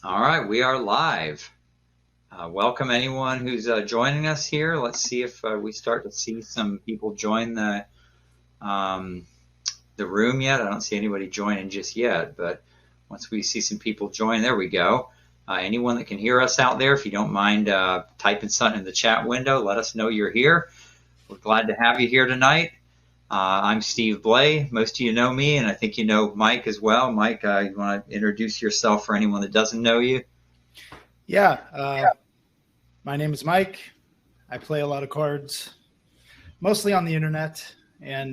All right, we are live. Welcome anyone who's joining us here. Let's see if we start to see some people join the room yet. I don't see anybody joining just yet, but once we see some people join, there we go. Anyone that can hear us out there, if you don't mind typing something in the chat window, let us know you're here. We're glad to have you here tonight. I'm Steve Blay. Most of you know me, and I think you know Mike as well. Mike, you want to introduce yourself for anyone that doesn't know you? Yeah. My name is Mike. I play a lot of cards, mostly on the internet, and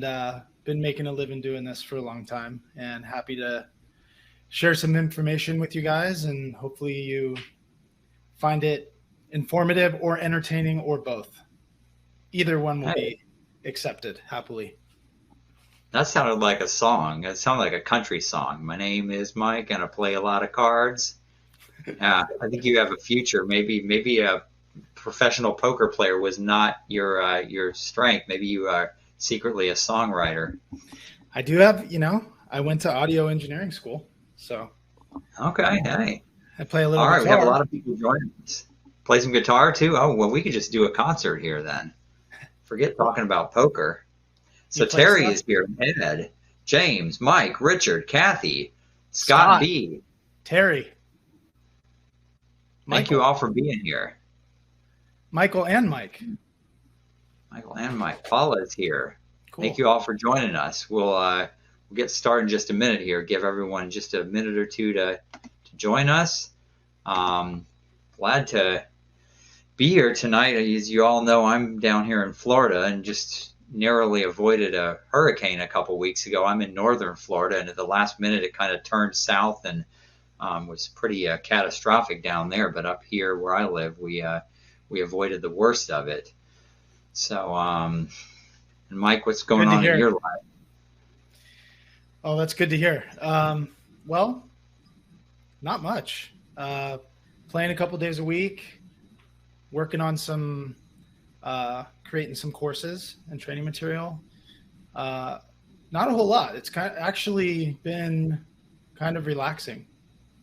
been making a living doing this for a long time, and happy to share some information with you guys, and hopefully you find it informative or entertaining or both. Either one will be accepted happily. That sounded like a song. It sounded like a country song. My name is Mike, and I play a lot of cards. I think you have a future. Maybe a professional poker player was not your strength. Maybe you are secretly a songwriter. I do have, I went to audio engineering school, so. Okay, hey. I play a little guitar. All right, guitar. We have a lot of people joining us. Play some guitar too? Oh, well, we could just do a concert here then. Forget talking about poker. So Terry is here, Ed, James, Mike, Richard, Kathy, Scott B. Terry. Thank you all for being here. Michael and Mike. Michael and Mike. Paula's here. Cool. Thank you all for joining us. We'll get started in just a minute here. Give everyone just a minute or two to join us. Glad to be here tonight. As you all know, I'm down here in Florida and just narrowly avoided a hurricane a couple weeks ago. I'm in northern Florida, and at the last minute it kind of turned south and was pretty catastrophic down there. But up here where I live, we avoided the worst of it. So, and Mike, what's going on in your life? Oh, that's good to hear. Well, not much. Playing a couple days a week, working on some creating some courses and training material. Not a whole lot. It's actually been kind of relaxing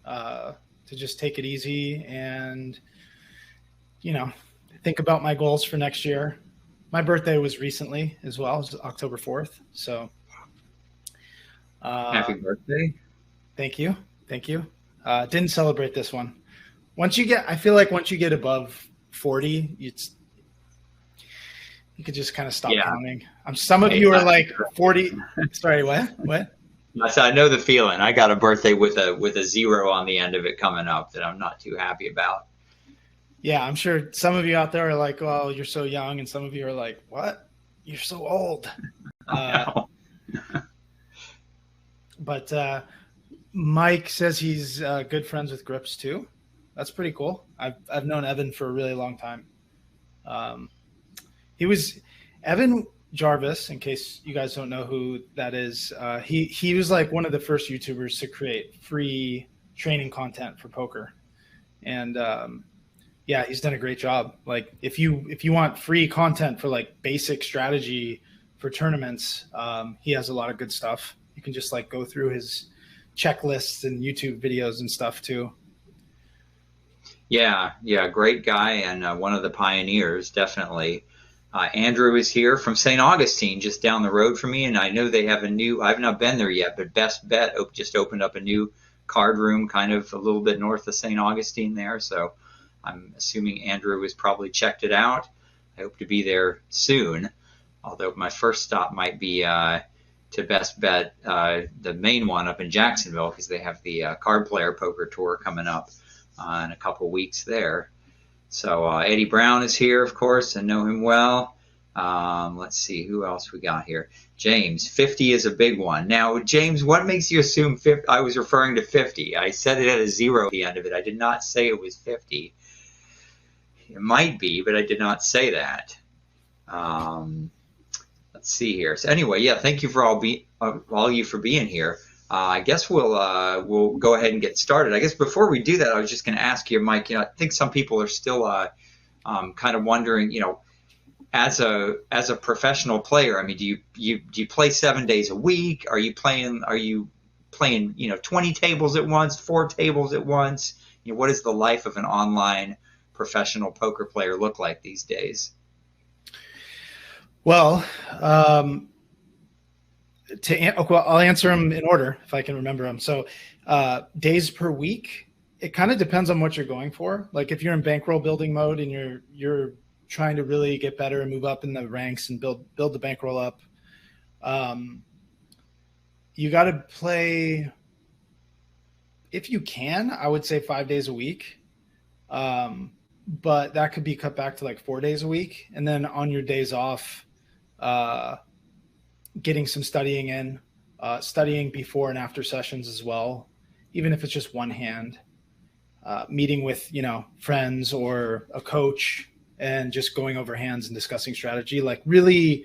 to just take it easy and, think about my goals for next year. My birthday was recently as well. It was October 4th. So happy birthday. Thank you. Didn't celebrate this one. I feel like once you get above 40, you could just kind of stop counting. Some of you are like 40. Sorry, what? I know the feeling. I got a birthday with a zero on the end of it coming up that I'm not too happy about. Yeah, I'm sure some of you out there are like, "Oh, you're so young," and some of you are like, "What? You're so old." But Mike says he's good friends with Grips too. That's pretty cool. I've known Evan for a really long time. He was Evan Jarvis, in case you guys don't know who that is. He was like one of the first YouTubers to create free training content for poker. And he's done a great job. Like if you want free content for like basic strategy for tournaments, he has a lot of good stuff. You can just like go through his checklists and YouTube videos and stuff too. Yeah, great guy and one of the pioneers, definitely. Andrew is here from St. Augustine, just down the road from me, and I know they have I've not been there yet, but Best Bet just opened up a new card room kind of a little bit north of St. Augustine there, so I'm assuming Andrew has probably checked it out. I hope to be there soon, although my first stop might be to Best Bet, the main one up in Jacksonville, because they have the Card Player Poker Tour coming up in a couple weeks there. So Eddie Brown is here, of course. I know him well. Let's see, who else we got here? James, 50 is a big one. Now, James, what makes you assume 50? I was referring to 50. I said it had a zero at the end of it. I did not say it was 50. It might be, but I did not say that. Let's see here. So anyway, thank you for all you for being here. I guess we'll go ahead and get started. I guess before we do that, I was just going to ask you, Mike. I think some people are still kind of wondering, as a professional player. I mean, do you play 7 days a week? Are you playing 20 tables at once, 4 tables at once? what does the life of an online professional poker player look like these days? Well, I'll answer them in order if I can remember them. So days per week, it kind of depends on what you're going for. Like if you're in bankroll building mode and you're trying to really get better and move up in the ranks and build the bankroll up, you got to play, if you can, I would say 5 days a week. But that could be cut back to like 4 days a week. And then on your days off, getting some studying in, studying before and after sessions as well, even if it's just one hand, meeting with, friends or a coach and just going over hands and discussing strategy. Like really,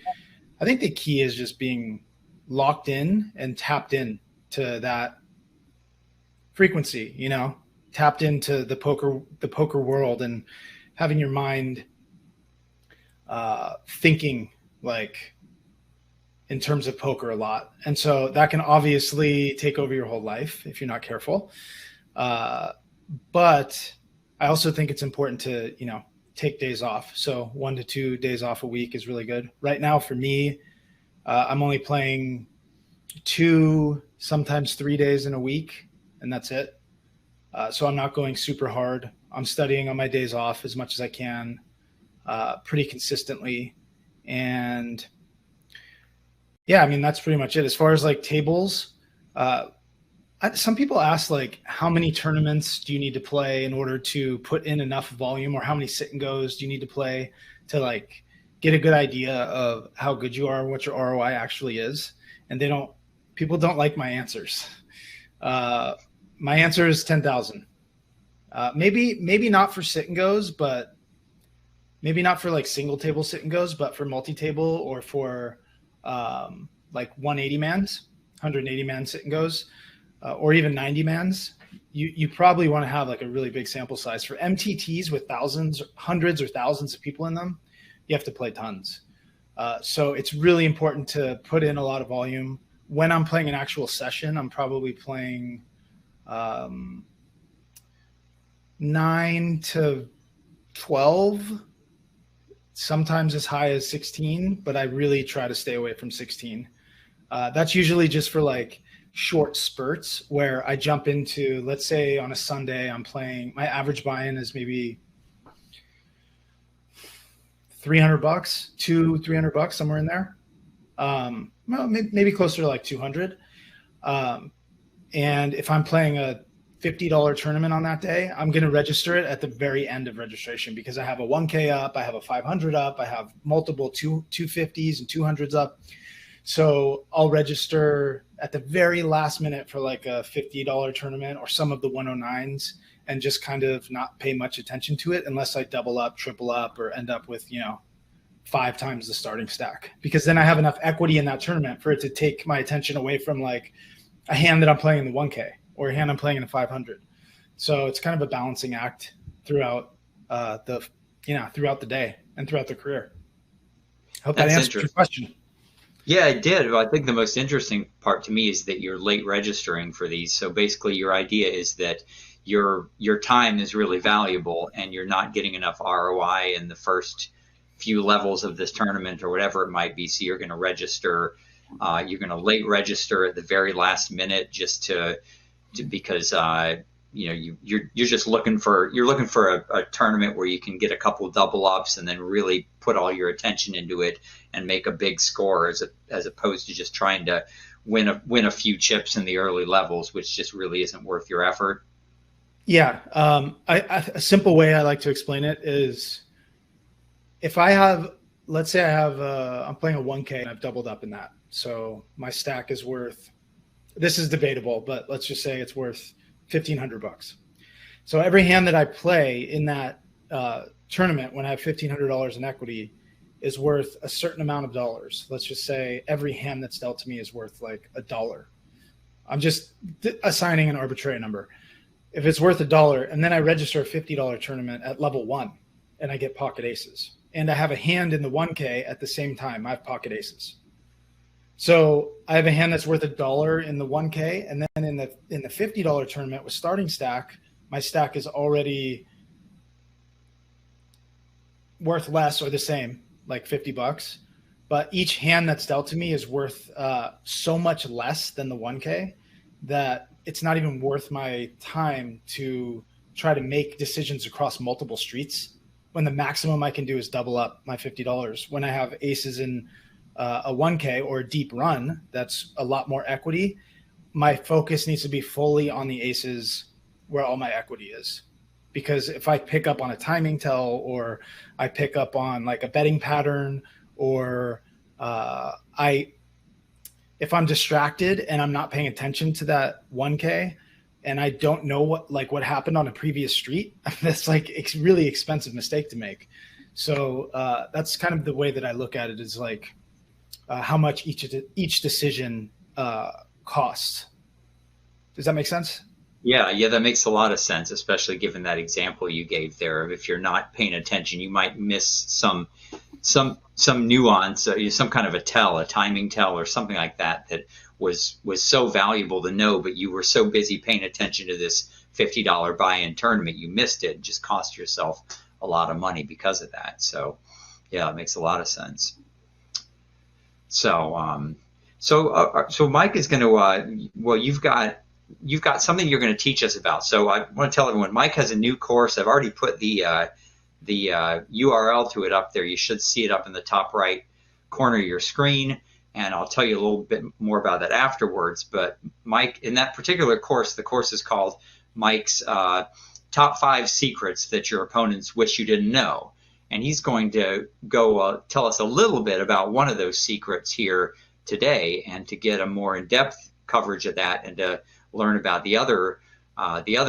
I think the key is just being locked in and tapped in to that frequency, tapped into the poker world and having your mind thinking like in terms of poker a lot. And so that can obviously take over your whole life if you're not careful. But I also think it's important to, take days off. So 1 to 2 days off a week is really good. Right now for me, I'm only playing 2, sometimes 3 days in a week, and that's it. So I'm not going super hard. I'm studying on my days off as much as I can, pretty consistently. And yeah, I mean, that's pretty much it. As far as like tables, some people ask like, how many tournaments do you need to play in order to put in enough volume, or how many sit and goes do you need to play to like get a good idea of how good you are, what your ROI actually is. And people don't like my answers. My answer is 10,000. Maybe not for sit and goes, but maybe not for like single table sit and goes, but for multi-table or for like 180 man sit and goes, or even 90 mans, you probably want to have like a really big sample size. For MTTs with hundreds or thousands of people in them, you have to play tons. So it's really important to put in a lot of volume. When I'm playing an actual session, I'm probably playing 9 to 12, sometimes as high as 16, but I really try to stay away from 16. That's usually just for like short spurts where I jump into, let's say on a Sunday, I'm playing, my average buy-in is maybe $300, $300, somewhere in there. Well, maybe closer to like 200. And if I'm playing a $50 tournament on that day, I'm going to register it at the very end of registration because I have a 1K up, I have a 500 up, I have multiple 250s and 200s up. So I'll register at the very last minute for like a $50 tournament or some of the 109s and just kind of not pay much attention to it unless I double up, triple up, or end up with, 5 times the starting stack, because then I have enough equity in that tournament for it to take my attention away from like a hand that I'm playing in the 1K or a hand I'm playing in a 500. So it's kind of a balancing act throughout throughout the day and throughout the career. I hope that answered your question. Yeah, it did. Well, I think the most interesting part to me is that you're late registering for these. So basically your idea is that your time is really valuable and you're not getting enough ROI in the first few levels of this tournament or whatever it might be. So you're going to register, you're going to late register at the very last minute just because you're just looking for a tournament where you can get a couple double ups and then really put all your attention into it and make a big score as opposed to just trying to win a few chips in the early levels, which just really isn't worth your effort. Yeah. A simple way I like to explain it is if I have, let's say I'm playing a 1K and I've doubled up in that. So my stack is worth, this is debatable, but let's just say it's worth $1,500. So every hand that I play in that tournament when I have $1,500 in equity is worth a certain amount of dollars. Let's just say every hand that's dealt to me is worth like $1. I'm just assigning an arbitrary number. If it's worth $1 and then I register a $50 tournament at level 1 and I get pocket aces and I have a hand in the 1K at the same time, I have pocket aces. So I have a hand that's worth $1 in the 1K, and then in the $50 tournament with starting stack, my stack is already worth less or the same, like $50. But each hand that's dealt to me is worth so much less than the 1K that it's not even worth my time to try to make decisions across multiple streets when the maximum I can do is double up my $50. When I have aces in a 1K or a deep run, that's a lot more equity. My focus needs to be fully on the aces where all my equity is. Because if I pick up on a timing tell, or I pick up on like a betting pattern, or if I'm distracted and I'm not paying attention to that 1K and I don't know what happened on a previous street, that's like it's really expensive mistake to make. So that's kind of the way that I look at it, is like how much each decision costs. Does that make sense? Yeah, that makes a lot of sense, especially given that example you gave there of if you're not paying attention, you might miss some nuance, some kind of a timing tell or something like that was so valuable to know, but you were so busy paying attention to this $50 buy-in tournament, you missed it and just cost yourself a lot of money because of that. So yeah, it makes a lot of sense. So Mike is going to well, you've got something you're going to teach us about. So I want to tell everyone, Mike has a new course. I've already put the URL to it up there. You should see it up in the top right corner of your screen, and I'll tell you a little bit more about that afterwards. But Mike, in that particular course, the course is called Mike's Top 5 Secrets That Your Opponents Wish You Didn't Know. And he's going to go tell us a little bit about one of those secrets here today, and to get a more in-depth coverage of that and to learn about the other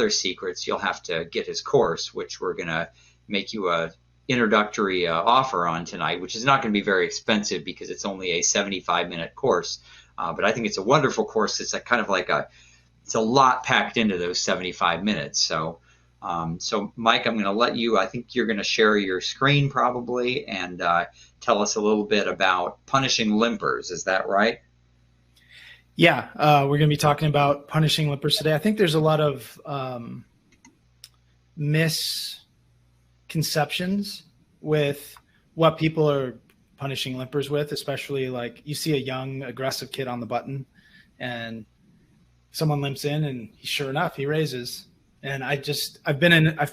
secrets, you'll have to get his course, which we're going to make you a introductory offer on tonight, which is not going to be very expensive because it's only a 75-minute course. But I think it's a wonderful course. It's it's a lot packed into those 75 minutes. So Mike, I'm going to let you, I think you're going to share your screen probably, and tell us a little bit about punishing limpers. Is that right? Yeah, we're going to be talking about punishing limpers today. I think there's a lot of misconceptions with what people are punishing limpers with, especially like you see a young, aggressive kid on the button and someone limps in and sure enough, he raises. And I've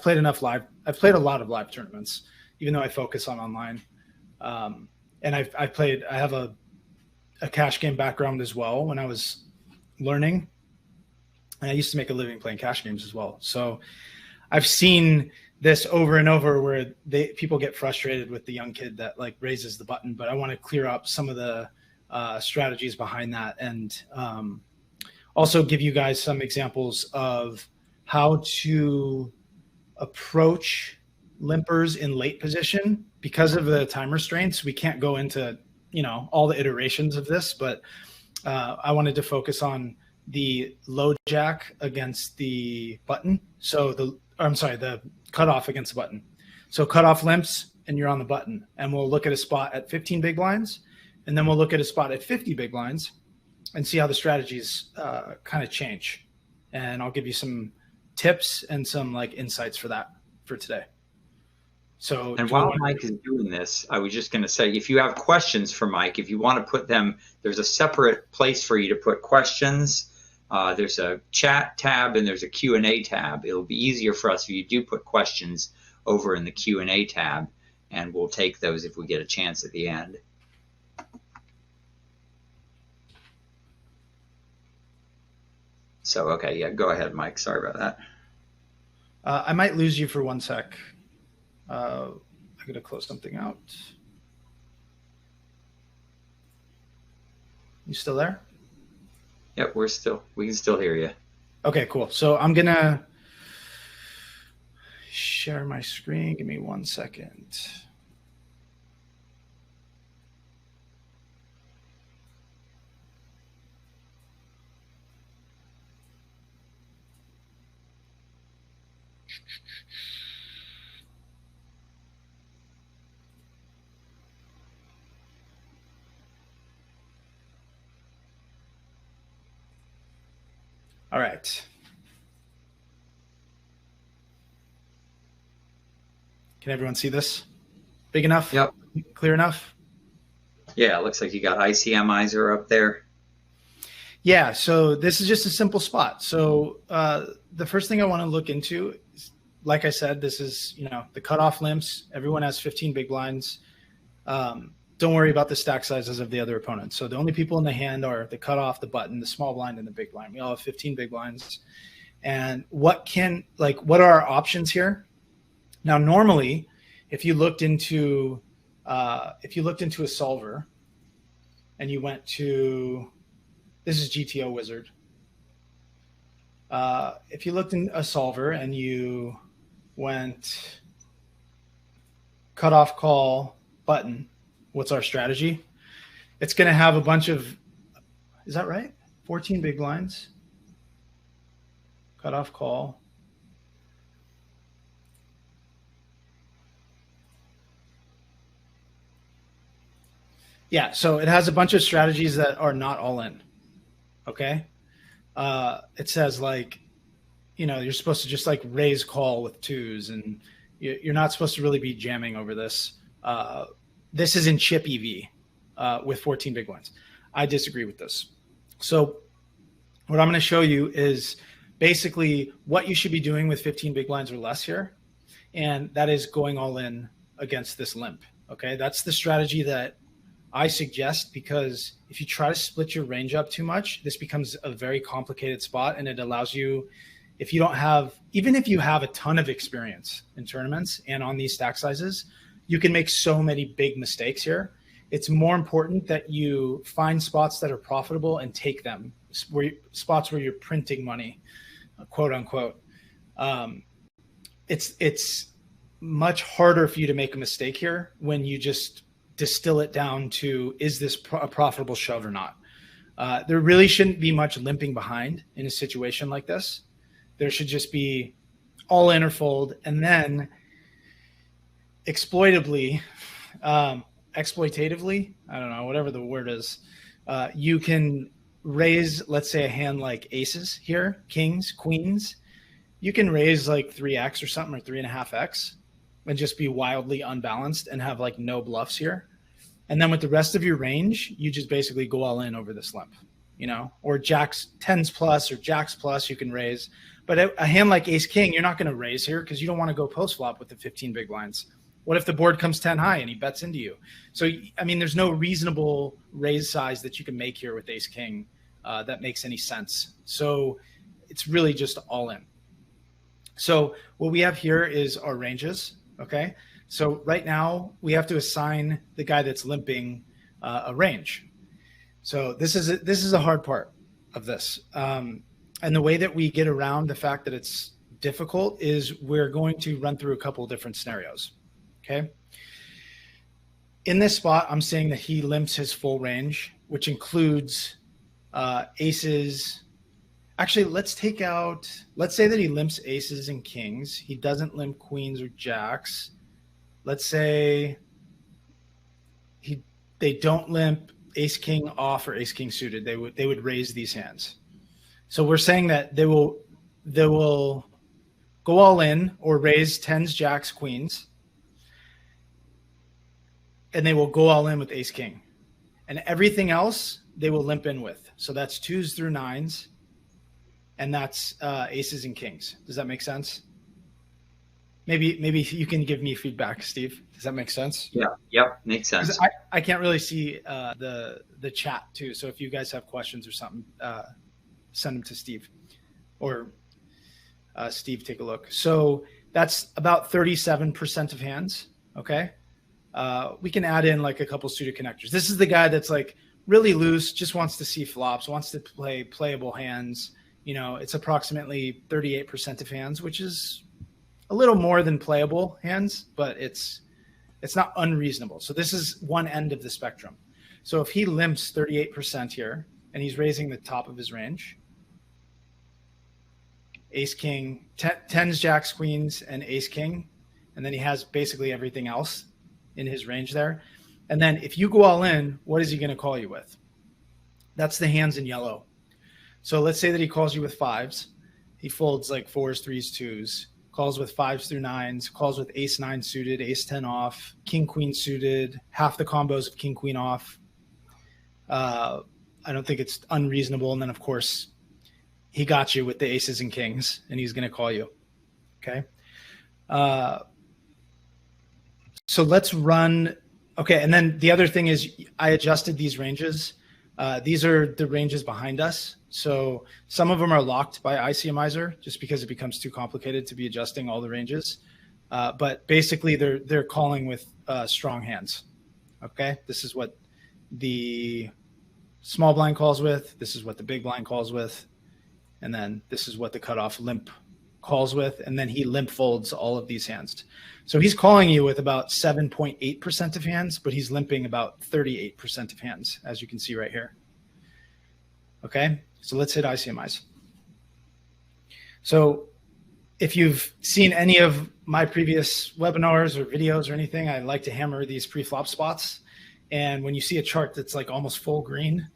played a lot of live tournaments, even though I focus on online. And I have a cash game background as well when I was learning. And I used to make a living playing cash games as well. So I've seen this over and over where people get frustrated with the young kid that like raises the button, but I want to clear up some of the strategies behind that, and also give you guys some examples of how to approach limpers in late position. Because of the time restraints, we can't go into all the iterations of this, but I wanted to focus on the low jack against the button. So the cutoff against the button. So cutoff limps and you're on the button, and we'll look at a spot at 15 big blinds, and then we'll look at a spot at 50 big blinds and see how the strategies kind of change. And I'll give you some tips and some like insights for that for today. So, and while Mike is doing this, I was just going to say, if you have questions for Mike, if you want to put them, there's a separate place for you to put questions. There's a chat tab and there's a Q&A tab. It'll be easier for us if you do put questions over in the Q&A tab, and we'll take those if we get a chance at the end. So, okay, yeah, go ahead, Mike. Sorry about that. I might lose you for 1 sec. I'm going to close something out. You still there? Yep, we can still hear you. Okay, cool. So I'm going to share my screen. Give me 1 second. All right. Can everyone see this? Big enough? Yep. Clear enough? Yeah, it looks like you got ICMizer up there. Yeah, so this is just a simple spot. So the first thing I want to look into is, like I said, this is, the cutoff limps. Everyone has 15 big blinds. Don't worry about the stack sizes of the other opponents. So the only people in the hand are the cutoff, the button, the small blind, and the big blind. We all have 15 big blinds. And what are our options here? Now, normally, if you looked into a solver and you went to, this is GTO Wizard. If you looked in a solver and you went cutoff, call, button, what's our strategy? It's going to have a bunch of, is that right? 14 big blinds. Cutoff, call. Yeah, so it has a bunch of strategies that are not all in. Okay. It says you're supposed to just raise call with twos, and you're not supposed to really be jamming over this. This is in chip EV with 14 big blinds. I disagree with this. So what I'm going to show you is basically what you should be doing with 15 big blinds or less here. And that is going all in against this limp. Okay. That's the strategy that I suggest, because if you try to split your range up too much, this becomes a very complicated spot, and it allows you, even if you have a ton of experience in tournaments and on these stack sizes, you can make so many big mistakes here. It's more important that you find spots that are profitable and take them, spots where you're printing money, quote unquote. It's much harder for you to make a mistake here when you just distill it down to, is this a profitable shove or not? There really shouldn't be much limping behind in a situation like this. There should just be all in or fold, and then exploitatively, I don't know, whatever the word is, you can raise, let's say, a hand like aces here, kings, queens. You can raise 3x or something, or 3.5x, and just be wildly unbalanced and have no bluffs here. And then with the rest of your range, you just basically go all in over this limp, or jacks, tens plus or jacks plus you can raise. But a hand like ace king, you're not going to raise here because you don't want to go post flop with the 15 big blinds. What if the board comes 10 high and he bets into you? So, there's no reasonable raise size that you can make here with ace king that makes any sense. So it's really just all in. So what we have here is our ranges. Okay. So right now we have to assign the guy that's limping a range. So this is a hard part of this. And the way that we get around the fact that it's difficult is we're going to run through a couple of different scenarios. Okay. In this spot, I'm saying that he limps his full range, which includes aces. Actually, let's say that he limps aces and kings. He doesn't limp queens or jacks. Let's say they don't limp ace king off or ace king suited. They would raise these hands. So we're saying that they will go all in or raise tens, jacks, queens, and they will go all in with ace king, and everything else they will limp in with. So that's twos through nines, and that's aces and kings. Does that make sense? Maybe you can give me feedback, Steve. Does that make sense? Yeah. Yep. Makes sense. I can't really see the chat too. So if you guys have questions or something, send them to Steve, or Steve, take a look. So that's about 37% of hands. Okay. We can add in a couple suited connectors. This is the guy that's really loose, just wants to see flops, wants to play playable hands. It's approximately 38% of hands, which is a little more than playable hands, but it's not unreasonable. So this is one end of the spectrum. So if he limps 38% here and he's raising the top of his range, ace king, tens, jacks, queens, and ace king, and then he has basically everything else in his range there. And then if you go all in, what is he going to call you with? That's the hands in yellow. So let's say that he calls you with fives. He folds fours, threes, twos, calls with 5s through 9s, calls with ace 9 suited, ace 10 off, king queen suited, half the combos of king queen off. I don't think it's unreasonable. And then, of course, he got you with the aces and kings, and he's going to call you. Okay. So let's run. Okay. And then the other thing is I adjusted these ranges. These are the ranges behind us. So some of them are locked by ICMizer just because it becomes too complicated to be adjusting all the ranges. But basically they're calling with strong hands. Okay. This is what the small blind calls with. This is what the big blind calls with. And then this is what the cutoff limp calls with. And then he limp folds all of these hands. So he's calling you with about 7.8% of hands, but he's limping about 38% of hands, as you can see right here. Okay, so let's hit ICMIs. So if you've seen any of my previous webinars or videos or anything, I like to hammer these pre-flop spots. And when you see a chart that's like almost full green,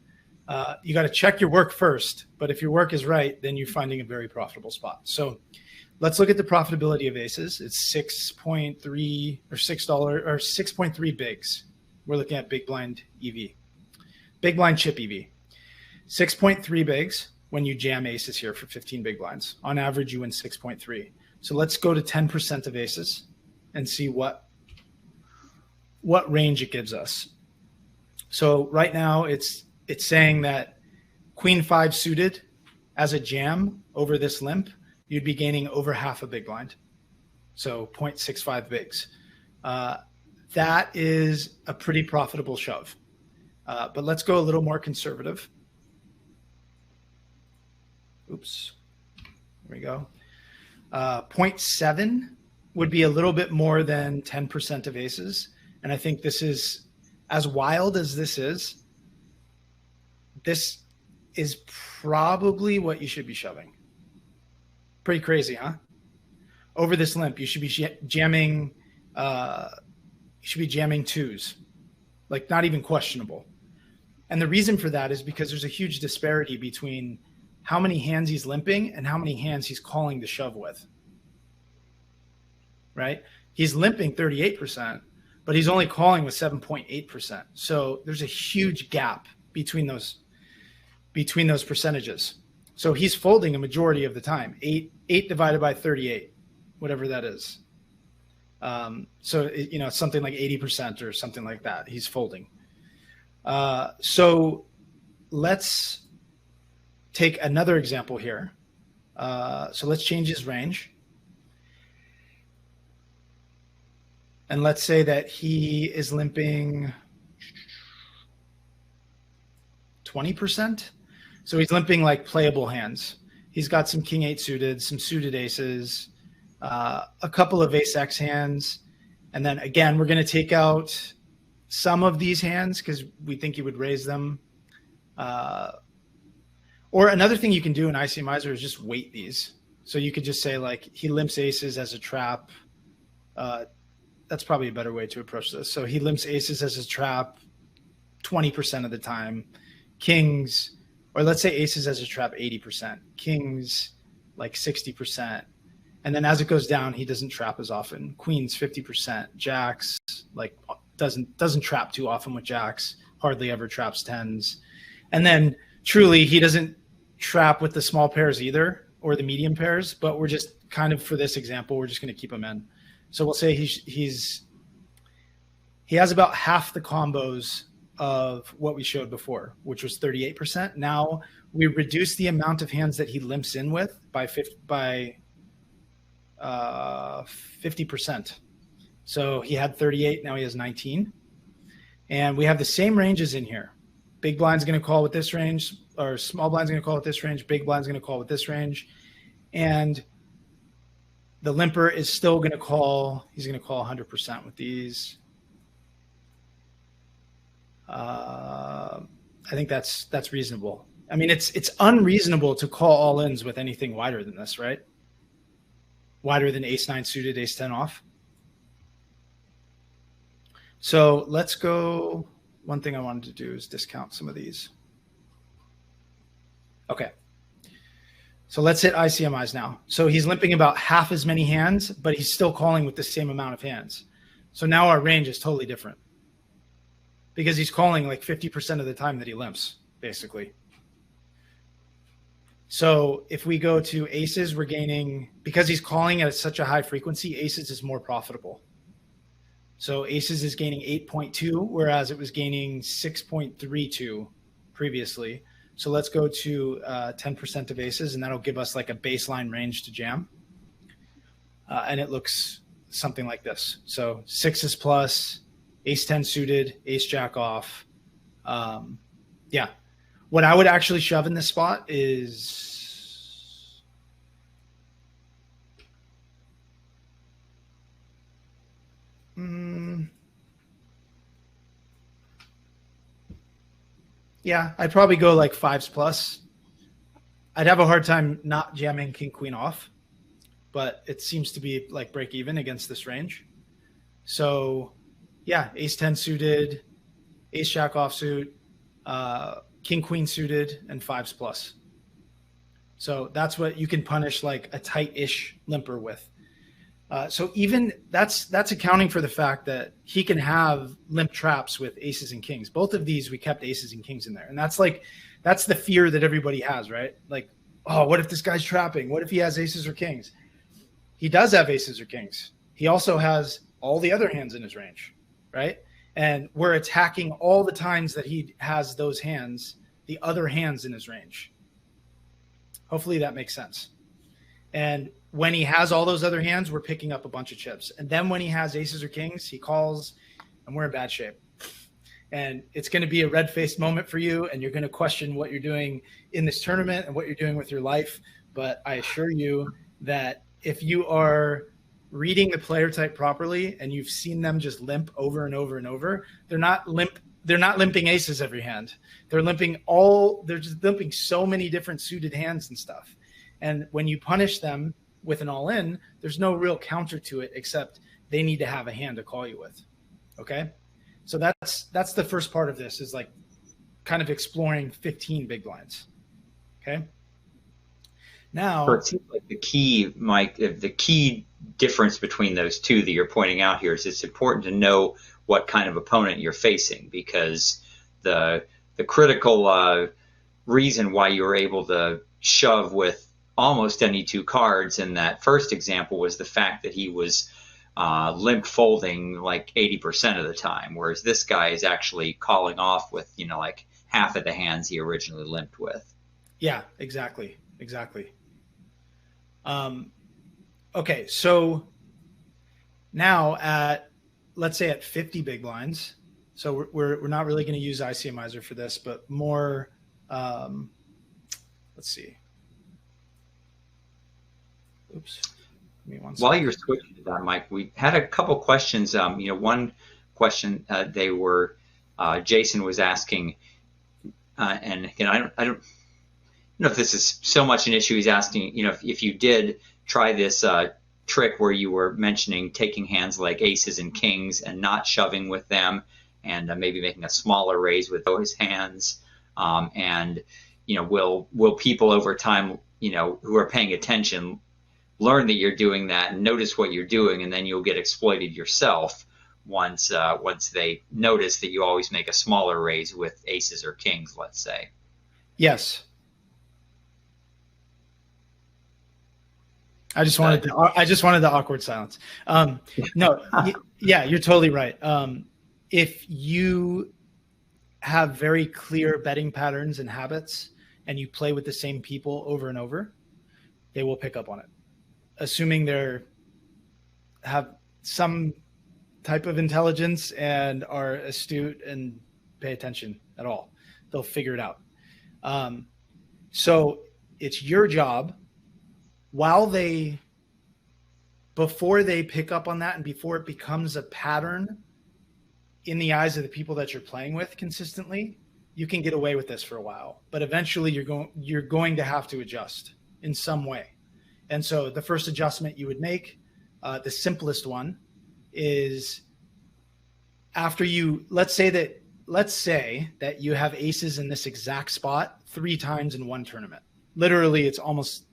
you got to check your work first. But if your work is right, then you're finding a very profitable spot. So let's look at the profitability of aces. It's 6.3 or $6 or 6.3 bigs. We're looking at big blind EV, big blind chip EV. 6.3 bigs when you jam aces here for 15 big blinds. On average, you win 6.3. So let's go to 10% of aces and see what range it gives us. So right now it's saying that queen 5 suited as a jam over this limp, you'd be gaining over half a big blind. So 0.65 bigs. That is a pretty profitable shove. But let's go a little more conservative. Oops, there we go. 0.7 would be a little bit more than 10% of aces. And I think this is, as wild as this is probably what you should be shoving. Pretty crazy, huh? Over this limp, you should be jamming. You should be jamming 2s, like not even questionable. And the reason for that is because there's a huge disparity between how many hands he's limping and how many hands he's calling to shove with. Right? He's limping 38%, but he's only calling with 7.8%. So there's a huge gap between those percentages. So he's folding a majority of the time. 8 divided by 38, whatever that is. So it's something like 80% or something like that. He's folding. So let's take another example here. So let's change his range. And let's say that he is limping 20%. So he's limping like playable hands. He's got some king 8 suited, some suited aces, a couple of ace X hands. And then again, we're going to take out some of these hands because we think he would raise them. Or another thing you can do in ICMizer is just weight these. So you could just say like he limps aces as a trap. That's probably a better way to approach this. So he limps aces as a trap 20% of the time. Kings, or let's say aces as a trap 80%. Kings like 60%. And then as it goes down, he doesn't trap as often. Queens 50%. Jacks like doesn't trap too often with jacks. Hardly ever traps 10s. And then truly he doesn't trap with the small pairs either, or the medium pairs, but we're just kind of, for this example, we're just going to keep him in. So we'll say he has about half the combos of what we showed before, which was 38%. Now we reduce the amount of hands that he limps in with by 50%. So he had 38, now he has 19. And we have the same ranges in here. Big blind's going to call with this range, or small blind's going to call with this range. Big blind's going to call with this range. And the limper is still going to call, he's going to call 100% with these. I think that's reasonable. I mean, it's unreasonable to call all-ins with anything wider than this, right? Wider than ace 9 suited, ace 10 off. So let's go. One thing I wanted to do is discount some of these. Okay. So let's hit ICMIs now. So he's limping about half as many hands, but he's still calling with the same amount of hands. So now our range is totally different because he's calling like 50% of the time that he limps, basically. So if we go to aces, we're gaining, because he's calling at such a high frequency, aces is more profitable. So aces is gaining 8.2, whereas it was gaining 6.32 previously. So let's go to 10% of aces, and that'll give us like a baseline range to jam. And it looks something like this. So sixes plus, ace 10 suited, ace jack off. Yeah. What I would actually shove in this spot is yeah, I'd probably go like fives plus. I'd have a hard time not jamming king queen off, but it seems to be like break even against this range. So yeah, ace 10 suited, ace jack offsuit, king queen suited, and fives plus. So that's what you can punish like a tight-ish limper with. So even that's accounting for the fact that he can have limp traps with aces and kings. Both of these, we kept aces and kings in there. And that's the fear that everybody has, right? Like, oh, what if this guy's trapping? What if he has aces or kings? He does have aces or kings. He also has all the other hands in his range, right? And we're attacking all the times that he has those hands, the other hands in his range. Hopefully that makes sense. And when he has all those other hands, we're picking up a bunch of chips. And then when he has aces or kings, he calls, and we're in bad shape. And it's going to be a red-faced moment for you, and you're going to question what you're doing in this tournament and what you're doing with your life. But I assure you that if you are reading the player type properly and you've seen them just limp over and over and over, they're not limping aces every hand. They're just limping so many different suited hands and stuff. And when you punish them with an all-in, there's no real counter to it except they need to have a hand to call you with. Okay? So that's the first part of this, is like kind of exploring 15 big blinds. Okay? Now, it seems like the key, Mike, the key difference between those two that you're pointing out here is it's important to know what kind of opponent you're facing, because the critical reason why you were able to shove with almost any two cards in that first example was the fact that he was limp folding like 80% of the time, whereas this guy is actually calling off with, like half of the hands he originally limped with. Yeah, exactly. Okay, so now let's say at 50 big blinds, so we're not really going to use ICMizer for this, but more, let's see. Oops. Give me one second. While you're switching to that, Mike, we had a couple questions. One question Jason was asking, and again, I don't know if this is so much an issue. He's asking, if you did try this trick where you were mentioning taking hands like aces and kings and not shoving with them, and maybe making a smaller raise with those hands, and will people over time, who are paying attention, learn that you're doing that and notice what you're doing, and then you'll get exploited yourself once they notice that you always make a smaller raise with aces or kings, let's say. Yes. I just wanted the awkward silence. No, yeah, you're totally right. If you have very clear betting patterns and habits and you play with the same people over and over, they will pick up on it. Assuming have some type of intelligence and are astute and pay attention at all, they'll figure it out. So it's your job, before they pick up on that and before it becomes a pattern in the eyes of the people that you're playing with consistently, you can get away with this for a while, but eventually you're going to have to adjust in some way. And so the first adjustment you would make, the simplest one, is after let's say that you have aces in this exact spot 3 times in one tournament. Literally, it's almost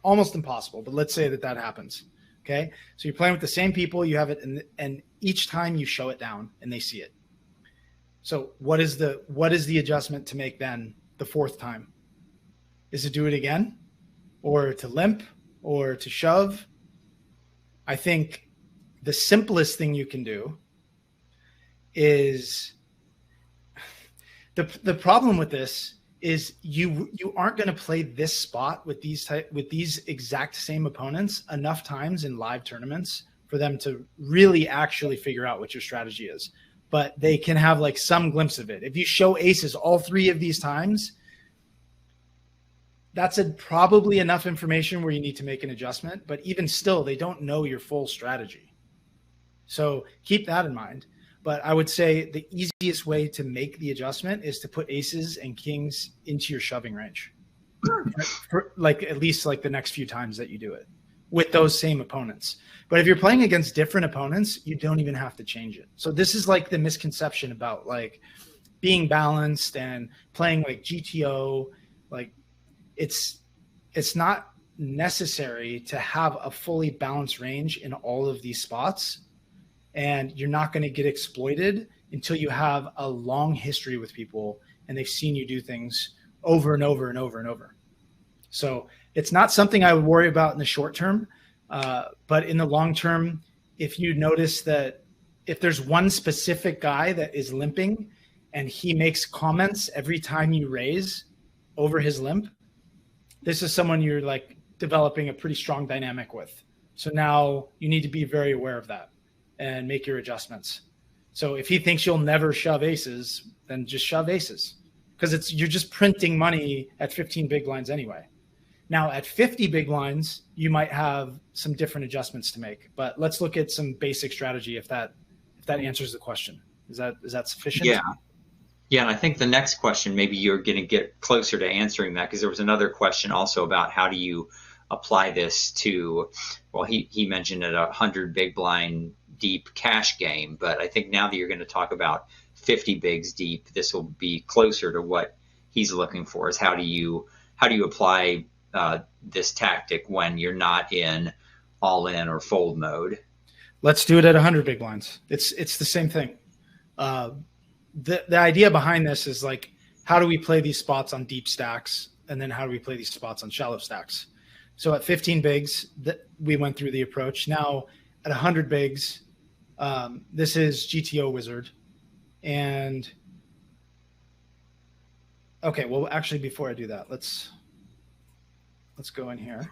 almost impossible, but let's say that happens. Okay. So you're playing with the same people, you have it, and each time you show it down and they see it. So what is the adjustment to make then the fourth time? Is to do it again, or to limp, or to shove? I think the simplest thing you can do is the problem with this is you aren't going to play this spot with these exact same opponents enough times in live tournaments for them to really actually figure out what your strategy is. But they can have like some glimpse of it. If you show aces all three of these times, that's probably enough information where you need to make an adjustment. But even still, they don't know your full strategy. So keep that in mind. But I would say the easiest way to make the adjustment is to put aces and kings into your shoving range, for like at least like the next few times that you do it with those same opponents. But if you're playing against different opponents, you don't even have to change it. So this is like the misconception about like being balanced and playing like GTO. Like it's not necessary to have a fully balanced range in all of these spots. And you're not going to get exploited until you have a long history with people and they've seen you do things over and over and over and over. So it's not something I would worry about in the short term. But in the long term, if you notice that if there's one specific guy that is limping and he makes comments every time you raise over his limp, this is someone you're like developing a pretty strong dynamic with. So now you need to be very aware of that and make your adjustments. So if he thinks you'll never shove aces, then just shove aces, because you're just printing money at 15 big blinds anyway. Now at 50 big blinds, you might have some different adjustments to make, but let's look at some basic strategy if that answers the question. Is that sufficient? Yeah. Yeah, and I think the next question, maybe you're going to get closer to answering that, because there was another question also about how do you apply this to, well, he mentioned it 100 big blind deep cash game, but I think now that you're going to talk about 50 bigs deep, this will be closer to what he's looking for, is how do you apply this tactic when you're not in all in or fold mode? Let's do it at 100 big blinds. It's the same thing. The idea behind this is like, how do we play these spots on deep stacks, and then how do we play these spots on shallow stacks? So at 15 bigs, we went through the approach. Now at 100 bigs, this is GTO Wizard. And okay, well, actually, before I do that, let's go in here.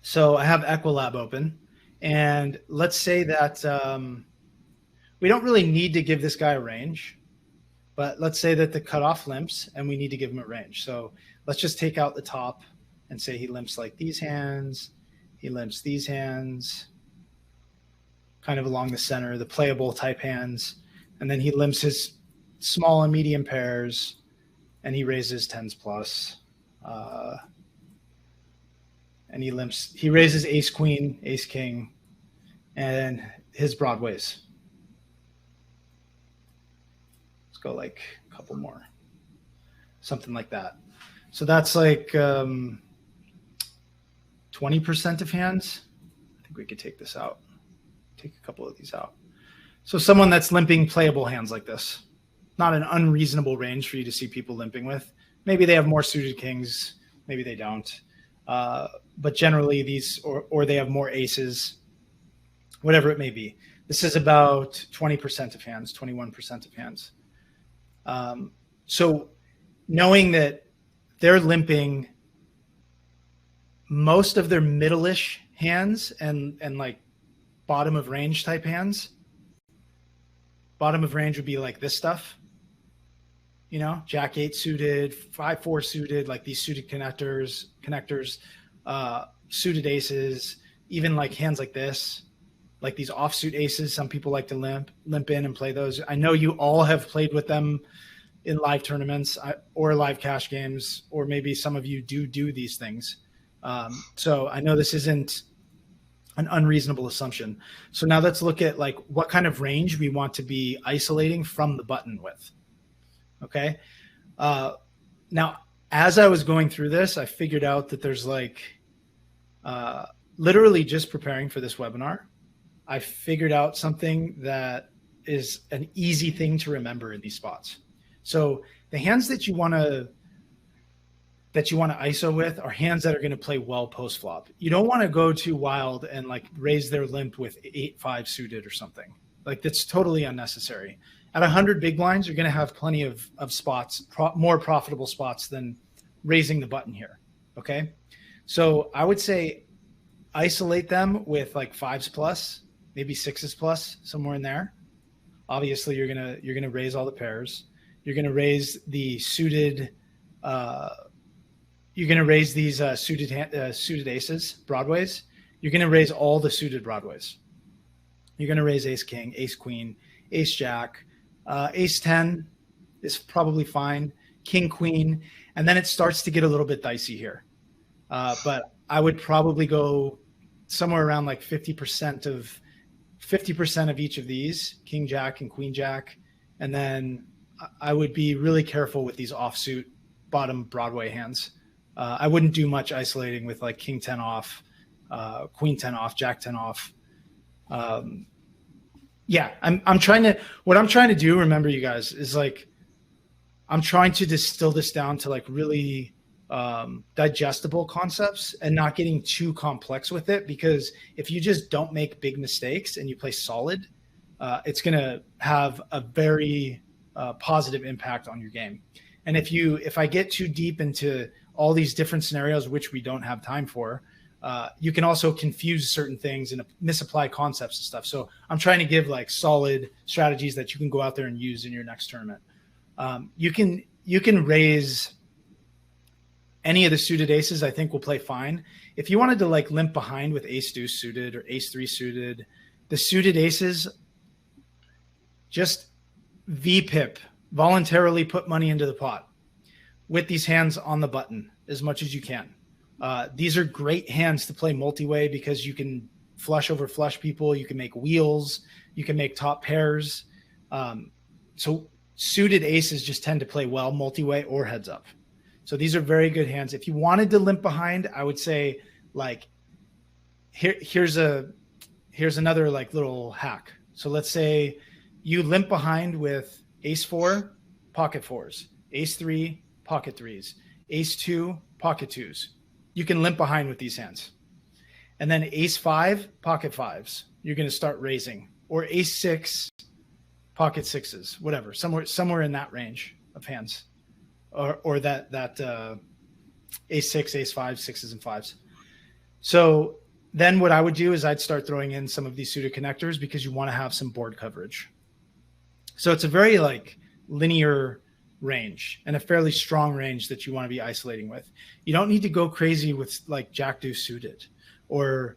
So I have Equilab open, and let's say that we don't really need to give this guy a range, but let's say that the cutoff limps and we need to give him a range. So let's just take out the top and say he limps like these hands, he limps these hands, kind of along the center, the playable type hands, and then he limps his small and medium pairs, and he raises tens plus, and he raises ace queen, ace king, and his broadways. Let's go like a couple more, something like that. So that's like 20% of hands. I think we could take this out. Take a couple of these out. So someone that's limping playable hands like this, not an unreasonable range for you to see people limping with. Maybe they have more suited kings, maybe they don't. But generally these, or they have more aces, whatever it may be. This is about 20% of hands, 21% of hands. So knowing that they're limping most of their middle-ish hands and like bottom of range type hands. Bottom of range would be like this stuff, you know, Jack 8 suited, 5-4 suited, like these suited connectors, suited aces, even like hands like this, like these offsuit aces. Some people like to limp in and play those. I know you all have played with them in live tournaments or live cash games, or maybe some of you do these things. So I know this isn't an unreasonable assumption. So now let's look at like what kind of range we want to be isolating from the button with. Okay. Now as I was going through this, I figured out that there's like literally just preparing for this webinar, I figured out something that is an easy thing to remember in these spots. So the hands that you want to ISO with are hands that are going to play well post flop. You don't want to go too wild and like raise their limp with 8-5 suited or something. Like that's totally unnecessary. At 100 big blinds, you're going to have plenty of spots, more profitable spots than raising the button here. Okay. So I would say isolate them with like 5s plus, maybe 6s plus, somewhere in there. Obviously you're going to raise all the pairs. You're going to raise the suited, you're going to raise these suited aces, broadways. You're going to raise all the suited broadways. You're going to raise ace king, ace queen, ace jack, ace 10 is probably fine, king queen, and then it starts to get a little bit dicey here. But I would probably go somewhere around like 50% of each of these, king jack and queen jack, and then I would be really careful with these offsuit bottom Broadway hands. I wouldn't do much isolating with like king 10 off, queen 10 off, jack 10 off. Yeah, what I'm trying to do, remember you guys, is like, I'm trying to distill this down to like really digestible concepts and not getting too complex with it, because if you just don't make big mistakes and you play solid, it's going to have a very positive impact on your game. And if I get too deep into all these different scenarios, which we don't have time for, you can also confuse certain things and misapply concepts and stuff. So I'm trying to give like solid strategies that you can go out there and use in your next tournament. You can raise any of the suited aces. I think will play fine. If you wanted to like limp behind with ace deuce suited or ace 3 suited, the suited aces, just VPIP, voluntarily put money into the pot with these hands on the button as much as you can. These are great hands to play multi-way because you can flush over flush people. You can make wheels. You can make top pairs. So suited aces just tend to play well multi-way or heads up. So these are very good hands. If you wanted to limp behind, I would say like here's another like little hack. So let's say you limp behind with ace 4, pocket 4s, ace 3, pocket 3s, ace 2, pocket 2s. You can limp behind with these hands. And then ace 5, pocket 5s, you're going to start raising, or ace 6, pocket 6s, whatever, somewhere in that range of hands, or that ace 6, ace 5, 6s and 5s. So then what I would do is I'd start throwing in some of these suited connectors because you want to have some board coverage. So it's a very like linear range and a fairly strong range that you want to be isolating with. You don't need to go crazy with like jack deuce suited or,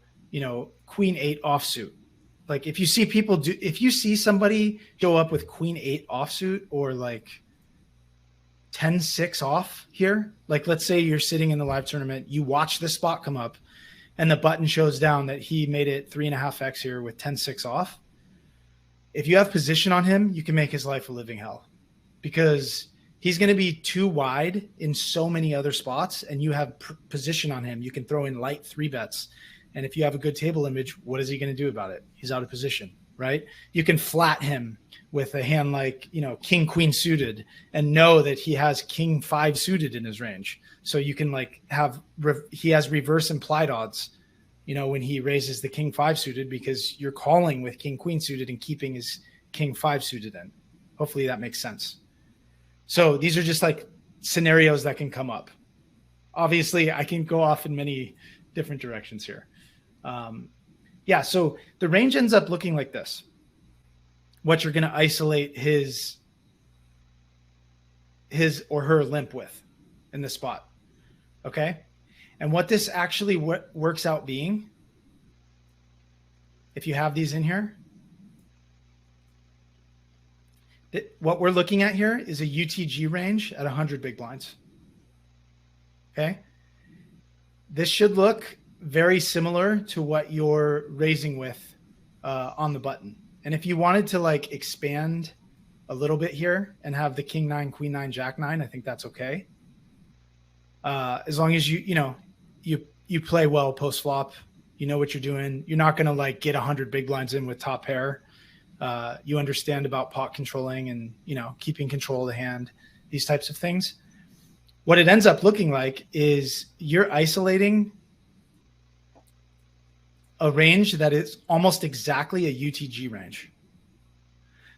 queen 8 offsuit. Like if you see somebody show up with queen 8 offsuit or like 10-6 off here, like let's say you're sitting in the live tournament, you watch this spot come up and the button shows down that he made it 3.5x here with 10-6 off. If you have position on him, you can make his life a living hell because he's going to be too wide in so many other spots, and you have position on him. You can throw in light 3-bets. And if you have a good table image, what is he going to do about it? He's out of position, right? You can flat him with a hand like, king, queen suited and know that he has king 5 suited in his range. So you can like he has reverse implied odds, when he raises the king 5 suited because you're calling with king, queen suited and keeping his king 5 suited in. Hopefully that makes sense. So these are just like scenarios that can come up. Obviously, I can go off in many different directions here. So the range ends up looking like this. What you're going to isolate his or her limp with in the spot. Okay? And what this actually works out being, if you have these in here, what we're looking at here is a UTG range at 100 big blinds. Okay. This should look very similar to what you're raising with on the button. And if you wanted to like expand a little bit here and have the king 9, queen 9, jack 9, I think that's okay. As long as you play well post flop, you know what you're doing. You're not going to like get 100 big blinds in with top pair. You understand about pot controlling and, keeping control of the hand, these types of things. What it ends up looking like is you're isolating a range that is almost exactly a UTG range.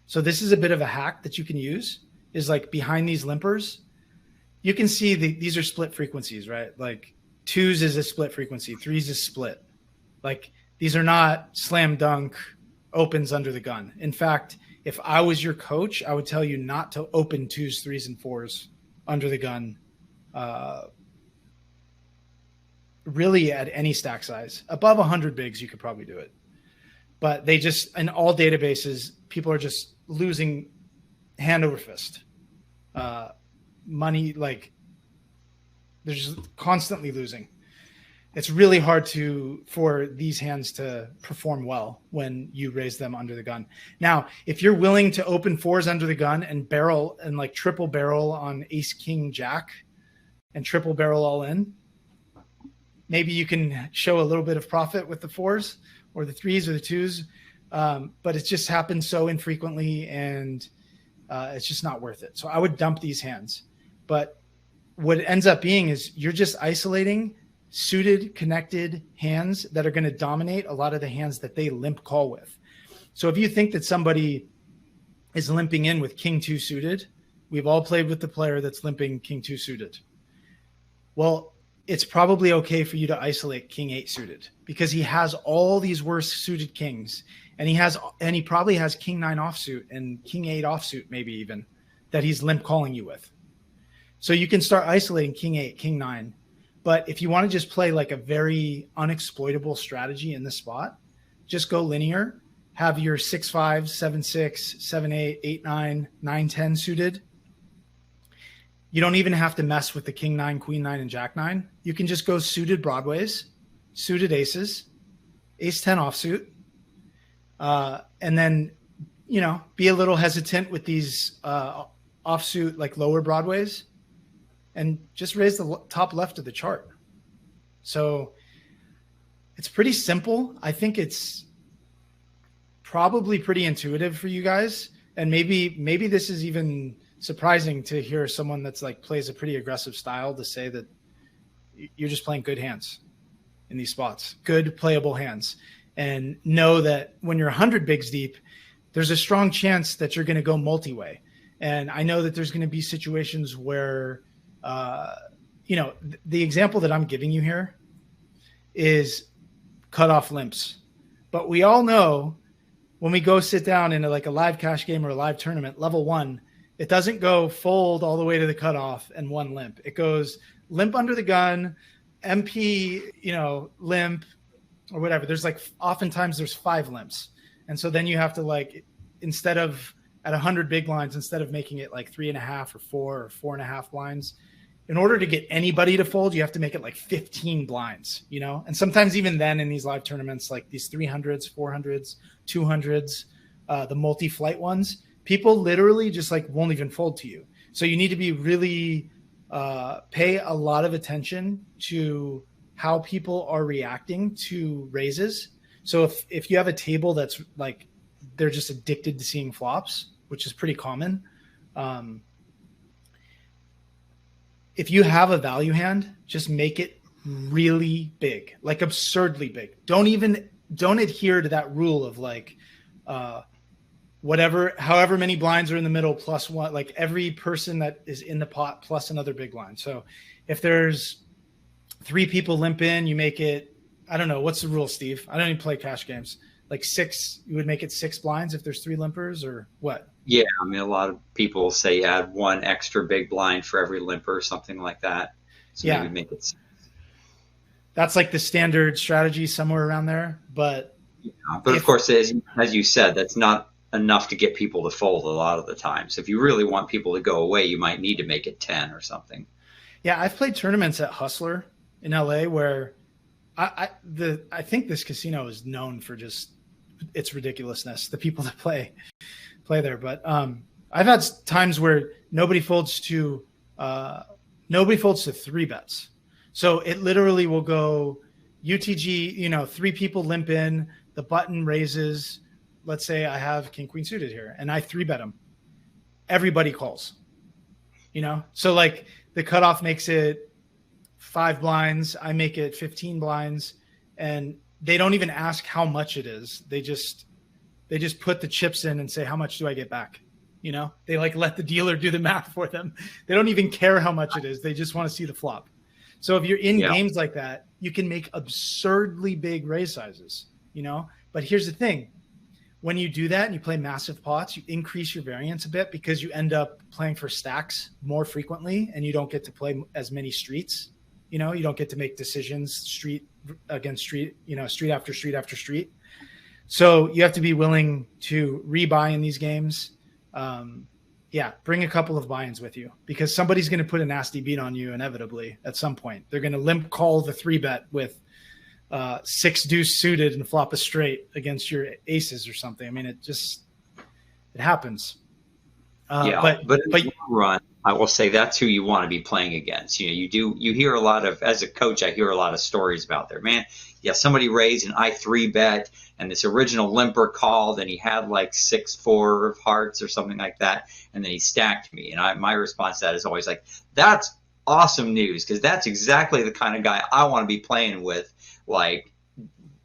So this is a bit of a hack that you can use, is like behind these limpers, you can see these are split frequencies, right? Like 2s is a split frequency, 3s is split. Like these are not slam dunk opens under the gun. In fact, if I was your coach, I would tell you not to open 2s, 3s, and 4s under the gun. Really at any stack size. Above 100 bigs, you could probably do it. But they just, in all databases, people are just losing hand over fist. Money, like, they're just constantly losing. It's really hard for these hands to perform well when you raise them under the gun. Now, if you're willing to open 4s under the gun and barrel and like triple barrel on ace, king, jack, and triple barrel all in, maybe you can show a little bit of profit with the 4s or the 3s or the 2s. But it just happens so infrequently, and it's just not worth it. So I would dump these hands. But what it ends up being is you're just isolating suited, connected hands that are going to dominate a lot of the hands that they limp call with. So if you think that somebody is limping in with king 2 suited, we've all played with the player that's limping king 2 suited. Well, it's probably okay for you to isolate king 8 suited, because he has all these worse suited kings, and he probably has king 9 offsuit and king 8 offsuit, maybe even, that he's limp calling you with. So you can start isolating king 8, king 9. But if you want to just play like a very unexploitable strategy in this spot, just go linear, have your 6-5, 7-6, 7-8, 8-9, 9-10 suited. You don't even have to mess with the king 9, queen 9, and jack 9. You can just go suited broadways, suited aces, ace 10 offsuit, and then, be a little hesitant with these offsuit, like lower broadways, and just raise the top left of the chart. So it's pretty simple. I think it's probably pretty intuitive for you guys. And maybe this is even surprising to hear someone that's like plays a pretty aggressive style to say that you're just playing good hands in these spots, good playable hands, and know that when you're 100 bigs deep, there's a strong chance that you're going to go multi-way. And I know that there's going to be situations where, the example that I'm giving you here is cutoff limps. But we all know when we go sit down in a live cash game or a live tournament, level 1, it doesn't go fold all the way to the cutoff and 1 limp. It goes limp under the gun, MP, limp or whatever. There's oftentimes there's 5 limps. And so then you have to instead of at 100 big blinds, instead of making it 3.5 or 4 or 4.5 blinds, in order to get anybody to fold, you have to make it 15 blinds, and sometimes even then in these live tournaments, like these 300s, 400s, 200s, the multi-flight ones, people literally just won't even fold to you. So you need to be really pay a lot of attention to how people are reacting to raises. So if you have a table that's they're just addicted to seeing flops, which is pretty common. If you have a value hand, just make it really big, absurdly big. Don't adhere to that rule of however many blinds are in the middle plus one, every person that is in the pot plus another big blind. So if there's 3 people limp in, you make it, I don't know, what's the rule, Steve? I don't even play cash games. 6, you would make it 6 blinds if there's 3 limpers, or what? Yeah, a lot of people say add 1 extra big blind for every limper, something like that. So yeah, maybe make it 6. That's the standard strategy, somewhere around there. But of course, as you said, that's not enough to get people to fold a lot of the time. So if you really want people to go away, you might need to make it 10 or something. Yeah, I've played tournaments at Hustler in LA where I think this casino is known for just its ridiculousness, the people that play there. But I've had times where nobody folds to Nobody folds to 3-bets. So it literally will go UTG, 3 people limp in, the button raises. Let's say I have king queen suited here and I 3-bet them. Everybody calls, So like the cutoff makes it 5 blinds. I make it 15 blinds, and they don't even ask how much it is. They just put the chips in and say, how much do I get back? They like let the dealer do the math for them. They don't even care how much it is. They just want to see the flop. So if you're in games like that, you can make absurdly big raise sizes, but here's the thing. When you do that and you play massive pots, you increase your variance a bit because you end up playing for stacks more frequently and you don't get to play as many streets. You don't get to make decisions street against street, street after street after street. So you have to be willing to rebuy in these games. Bring a couple of buy-ins with you because somebody's going to put a nasty beat on you inevitably at some point. They're going to limp call the 3-bet with 6 deuce suited and flop a straight against your aces or something. I mean, it happens. But in the long run, I will say that's who you want to be playing against. You hear a lot of, as a coach, I hear a lot of stories about there, man. Yeah, somebody raised and I 3-bet and this original limper called and he had like 6-4 of hearts or something like that. And then he stacked me. And my response to that is always like, that's awesome news. Cause that's exactly the kind of guy I want to be playing with, like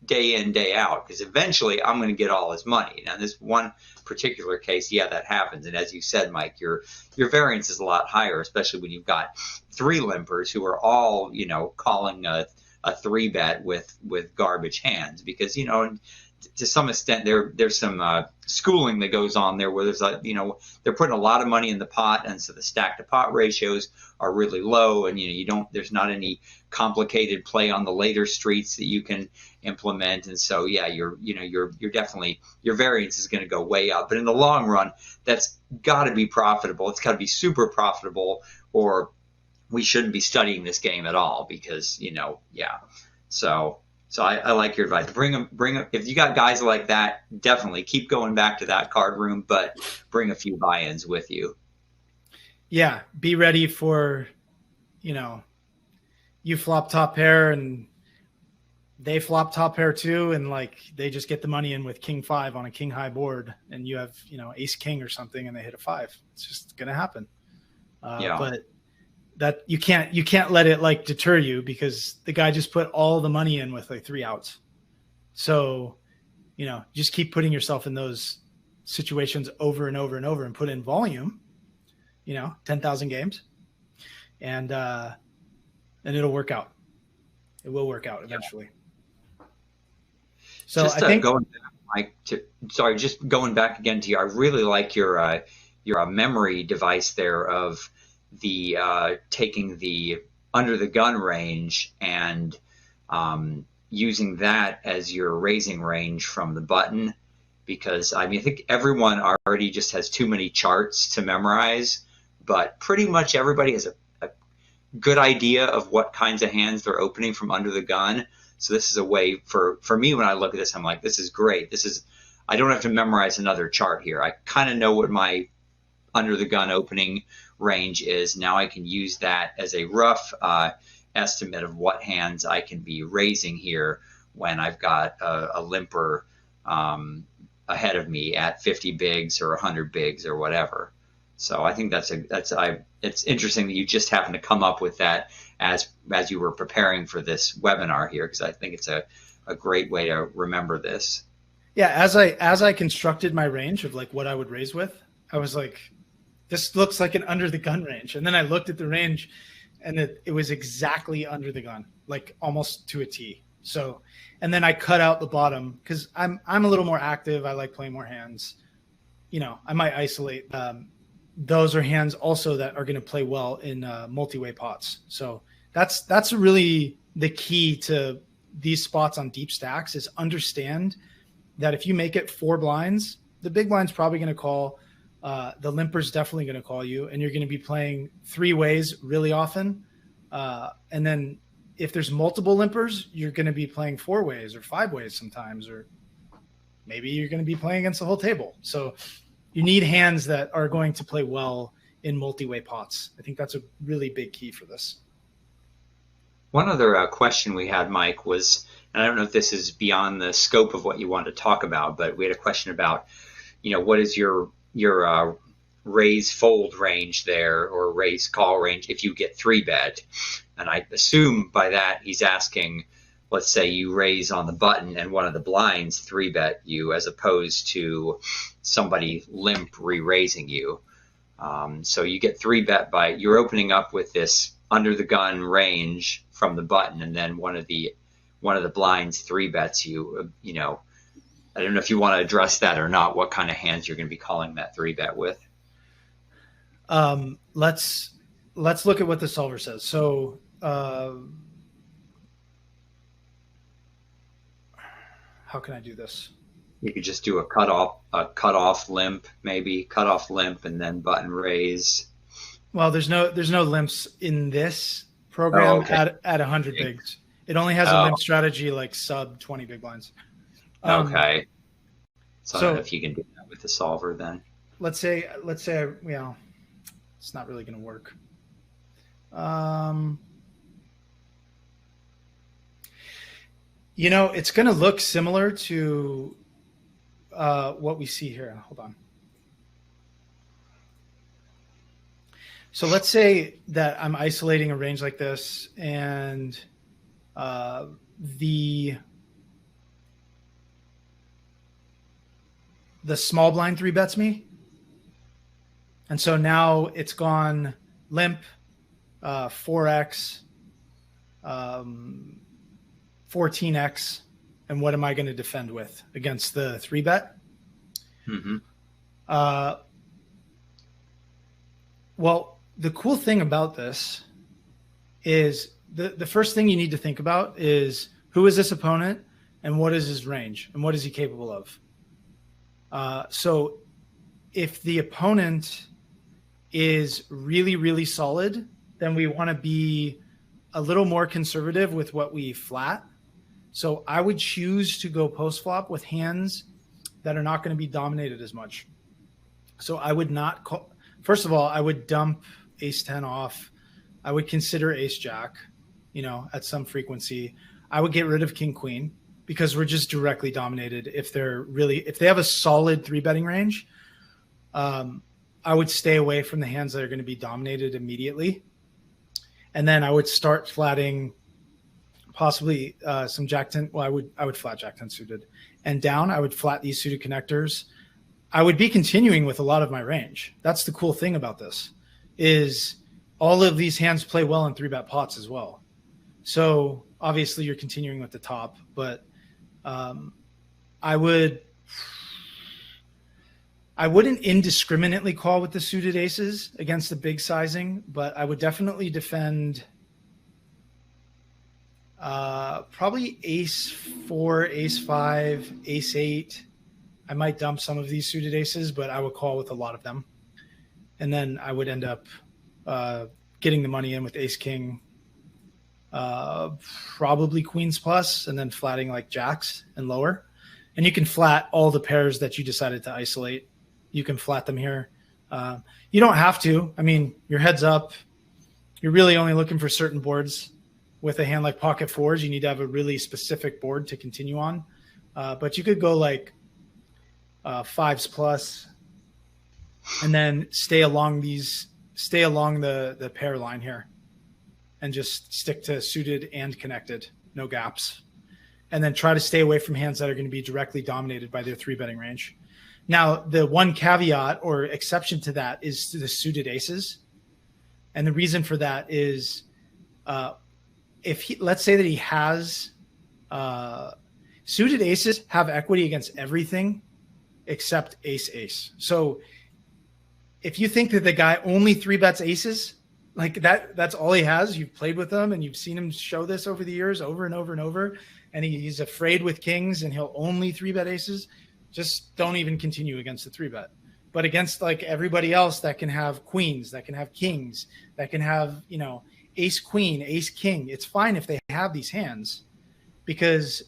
day in, day out, because eventually I'm going to get all his money. Now, in this one particular case, that happens. And as you said, Mike, your variance is a lot higher, especially when you've got 3 limpers who are all, calling a 3-bet with garbage hands, because, to some extent there's some schooling that goes on there where there's they're putting a lot of money in the pot, and so the stack to pot ratios are really low, and there's not any complicated play on the later streets that you can implement, and so you're definitely, your variance is going to go way up, but in the long run that's got to be profitable. It's got to be super profitable, or we shouldn't be studying this game at all, because So I like your advice. Bring them. If you got guys like that, definitely keep going back to that card room, but bring a few buy-ins with you. Yeah, be ready for, you flop top pair and they flop top pair too, and like they just get the money in with king 5 on a king high board, and you have ace king or something, and they hit a 5. It's just gonna happen. But that you can't let it like deter you, because the guy just put all the money in with like 3 outs. So, just keep putting yourself in those situations over and over and over, and put in volume, 10,000 games, and it'll work out. It will work out eventually. So just I think going back, Mike, just going back again to you, I really like your memory device there of the taking the under the gun range and using that as your raising range from the button, because I think everyone already just has too many charts to memorize, but pretty much everybody has a good idea of what kinds of hands they're opening from under the gun. So this is a way for me, when I look at this, I'm like, this is great. I don't have to memorize another chart here. I kind of know what my under the gun opening range is. Now I can use that as a rough estimate of what hands I can be raising here when I've got a limper ahead of me at 50 bigs or 100 bigs or whatever. So I think it's interesting that you just happened to come up with that as you were preparing for this webinar here, because I think it's a great way to remember this. Yeah, as I constructed my range of like what I would raise with, I was like, this looks like an under the gun range. And then I looked at the range, and it was exactly under the gun, like almost to a T. So, and then I cut out the bottom because I'm a little more active. I like playing more hands. I might isolate. Those are hands also that are going to play well in multi-way pots. So that's really the key to these spots on deep stacks, is understand that if you make it 4 blinds, the big blind's probably going to call. The limper's definitely going to call you, and you're going to be playing 3 ways really often. And then if there's multiple limpers, you're going to be playing 4 ways or 5 ways sometimes, or maybe you're going to be playing against the whole table. So you need hands that are going to play well in multi-way pots. I think that's a really big key for this. One other question we had, Mike, was, and I don't know if this is beyond the scope of what you want to talk about, but we had a question about, what is your raise fold range there, or raise call range if you get 3-bet? And I assume by that he's asking, let's say you raise on the button and one of the blinds 3-bet you, as opposed to somebody limp re-raising you. So you get 3-bet by, you're opening up with this under the gun range from the button, and then one of the blinds 3-bets you. I don't know if you want to address that or not, what kind of hands you're going to be calling that 3-bet with. Let's look at what the solver says. So how can I do this? You could just do a cutoff limp, maybe cutoff limp and then button raise. Well, there's no limps in this program at 100 bigs. It only has a limp strategy like sub 20 big blinds. Okay. So I don't know if you can do that with the solver then. Let's say it's not really going to work. It's going to look similar to what we see here. Hold on. So let's say that I'm isolating a range like this, and the small blind 3-bets me. And so now it's gone limp, 4x, 14x. And what am I going to defend with against the 3-bet? Mm-hmm. Well, the cool thing about this is the first thing you need to think about is, who is this opponent and what is his range and what is he capable of? So if the opponent is really, really solid, then we want to be a little more conservative with what we flat. So I would choose to go post flop with hands that are not going to be dominated as much. So I would not call, first of all, I would dump ace 10 off. I would consider ace jack, at some frequency. I would get rid of king queen, because we're just directly dominated. If they have a solid 3-betting range, I would stay away from the hands that are going to be dominated immediately. And then I would start flatting possibly some jack 10. Well, I would flat jack 10 suited, and down I would flat these suited connectors. I would be continuing with a lot of my range. That's the cool thing about this, is all of these hands play well in 3-bet pots as well. So obviously you're continuing with the top, but I wouldn't indiscriminately call with the suited aces against the big sizing, but I would definitely defend probably ace 4, ace 5, ace 8. I might dump some of these suited aces, but I would call with a lot of them. And then I would end up getting the money in with ace king, probably queens plus, and then flatting like jacks and lower. And you can flat all the pairs that you decided to isolate. You can flat them here. You don't have to. I mean, your head's up. You're really only looking for certain boards. With a hand like pocket fours, you need to have a really specific board to continue on. But you could go like 5s plus, and then stay along the pair line here, and just stick to suited and connected, no gaps. And then try to stay away from hands that are going to be directly dominated by their 3-betting range. Now, the one caveat or exception to that is the suited aces. And the reason for that is let's say that he has suited aces have equity against everything except ace. So if you think that the guy only 3-bets aces, like that's all he has, you've played with him and you've seen him show this over the years over and over and over, and he's afraid with kings and he'll only 3-bet aces, just don't even continue against the 3-bet. But against like everybody else that can have queens, that can have kings, that can have, ace queen, ace king, it's fine if they have these hands, because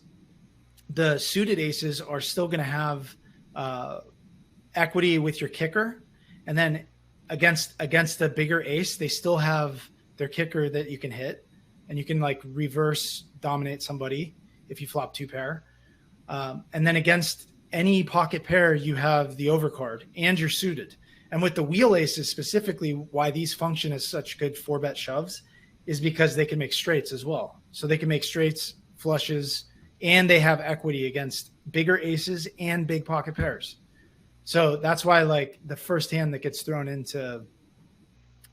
the suited aces are still going to have equity with your kicker. And then against the bigger ace, they still have their kicker that you can hit, and you can like reverse dominate somebody if you flop 2 pair. And then against any pocket pair, you have the overcard and you're suited. And with the wheel aces specifically, why these function as such good 4-bet shoves is because they can make straights as well. So they can make straights, flushes, and they have equity against bigger aces and big pocket pairs. So that's why like the first hand that gets thrown into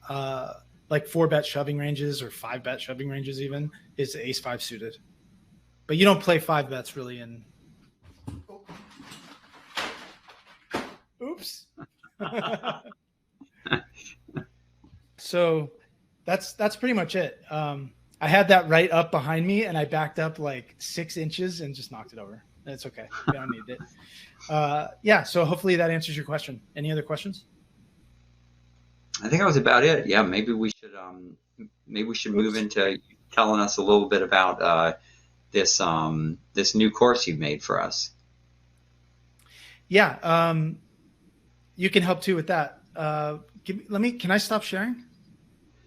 like 4-bet shoving ranges or 5-bet shoving ranges even is ace 5 suited. But you don't play 5 bets really in. Oops. So that's pretty much it. I had that right up behind me and I backed up like 6 inches and just knocked it over. It's okay. We don't need it. Yeah. So hopefully that answers your question. Any other questions? I think that was about it. Yeah. Maybe we should move into telling us a little bit about this new course you've made for us. Yeah. You can help too with that. Can I stop sharing?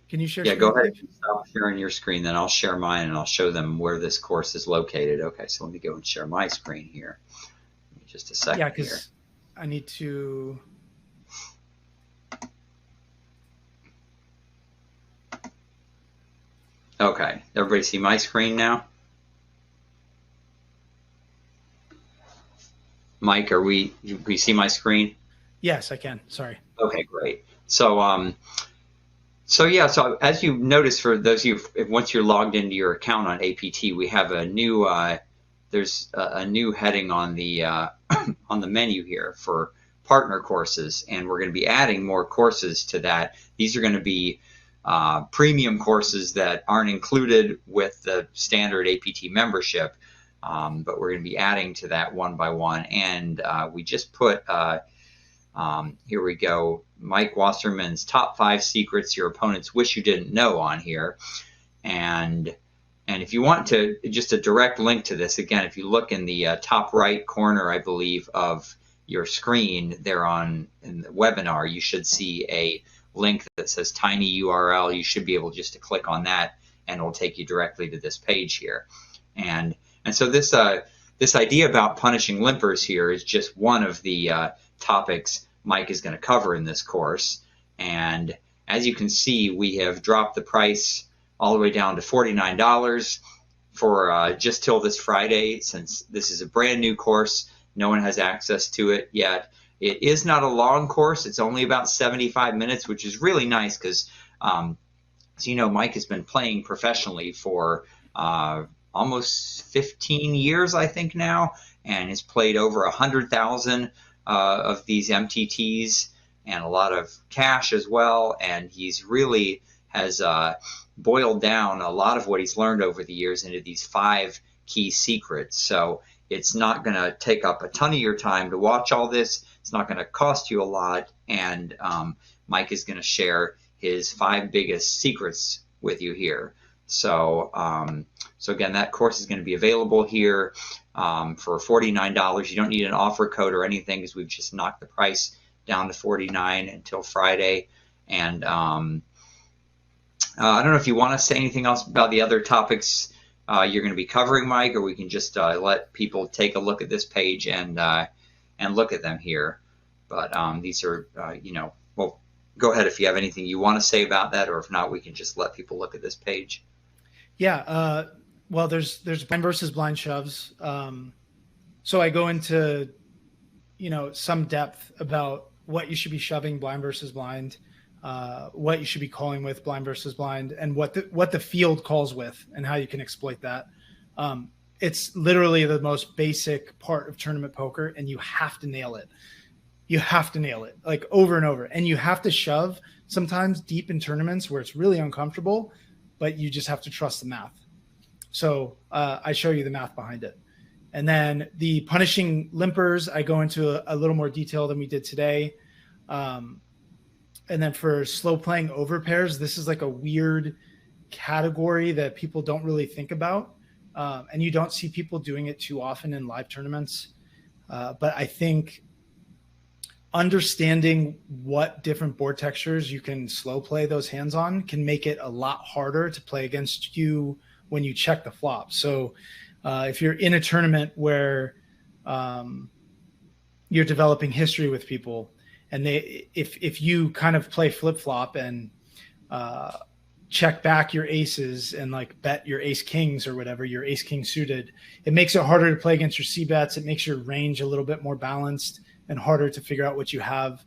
Can you share? Yeah, go ahead. Stop sharing your screen, then I'll share mine and I'll show them where this course is located. Okay, so let me go and share my screen here. Just a second. Yeah, because I need to. Okay, everybody see my screen now? Mike, do you see my screen? Yes, I can. Sorry. Okay, great. So as you notice, for those of you, once you're logged into your account on APT, we have a new there's a new heading on the on the menu here for partner courses, and we're going to be adding more courses to that. These are going to be premium courses that aren't included with the standard APT membership, but we're going to be adding to that one by one. And we just put here we go, Mike Wasserman's top 5 secrets your opponents wish you didn't know on here. And if you want to, just a direct link to this, again, if you look in the top right corner, I believe, of your screen there in the webinar, you should see a link that says tiny URL. You should be able just to click on that and it'll take you directly to this page here. And so this idea about punishing limpers here is just one of the topics Mike is going to cover in this course. And as you can see, we have dropped the price all the way down to $49 for just till this Friday, since this is a brand new course. No one has access to it yet. It is not a long course. It's only about 75 minutes, which is really nice because, as you know, Mike has been playing professionally for almost 15 years, I think now, and has played over 100,000 of these MTTs and a lot of cash as well. And he's really has boiled down a lot of what he's learned over the years into these 5 key secrets. So it's not going to take up a ton of your time to watch all this. It's not going to cost you a lot. And Mike is going to share his 5 biggest secrets with you here. So again, that course is going to be available here for $49. You don't need an offer code or anything because we've just knocked the price down to $49 until Friday. And I don't know if you want to say anything else about the other topics you're going to be covering, Mike, or we can just let people take a look at this page and look at them here. But these are, well, go ahead if you have anything you want to say about that, or if not, we can just let people look at this page. Yeah. Well, there's blind versus blind shoves. So I go into, some depth about what you should be shoving blind versus blind, what you should be calling with blind versus blind, and what the field calls with, and how you can exploit that. It's literally the most basic part of tournament poker, and you have to nail it. You have to nail it, like over and over. And you have to shove sometimes deep in tournaments where it's really uncomfortable, but you just have to trust the math. So I show you the math behind it. And then the punishing limpers, I go into a little more detail than we did today. And then for slow playing over pairs, this is like a weird category that people don't really think about. And you don't see people doing it too often in live tournaments. But I think understanding what different board textures you can slow play those hands on can make it a lot harder to play against you when you check the flop. So if you're in a tournament where you're developing history with people, and if you kind of play flip flop and check back your aces and like bet your ace kings or whatever, your ace king suited, it makes it harder to play against your c bets. It makes your range a little bit more balanced and harder to figure out what you have.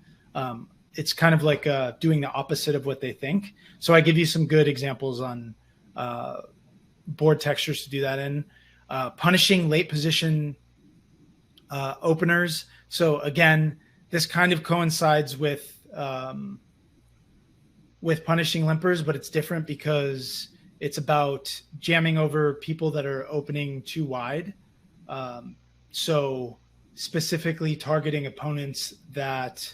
It's kind of like doing the opposite of what they think. So I give you some good examples on board textures to do that in. Punishing late position openers. So again, this kind of coincides with punishing limpers, but it's different because it's about jamming over people that are opening too wide. So specifically targeting opponents that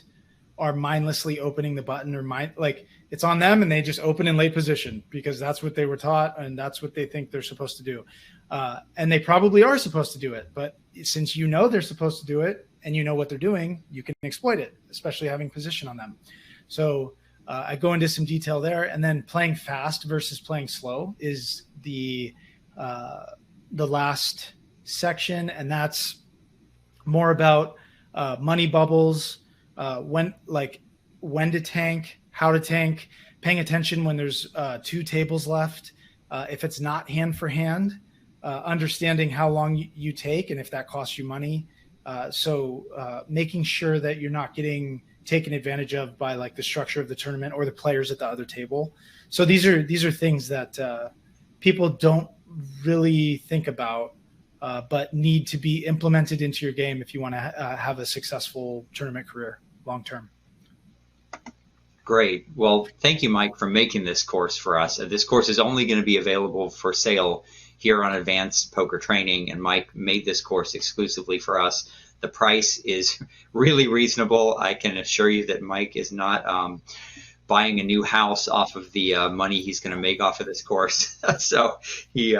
are mindlessly opening the button, or like it's on them and they just open in late position because that's what they were taught and that's what they think they're supposed to do. And they probably are supposed to do it, but since you know they're supposed to do it and you know what they're doing, you can exploit it, especially having position on them. So I go into some detail there, and then playing fast versus playing slow is the last section, and that's more about money bubbles, when to tank, how to tank, paying attention when there's 2 tables left, if it's not hand for hand, understanding how long you take and if that costs you money. So making sure that you're not getting taken advantage of by like the structure of the tournament or the players at the other table. So these are things that people don't really think about, but need to be implemented into your game if you want to have a successful tournament career long term. Great. Well, thank you, Mike, for making this course for us. This course is only going to be available for sale here on Advanced Poker Training, and Mike made this course exclusively for us. The price is really reasonable. I can assure you that Mike is not buying a new house off of the money he's going to make off of this course. So he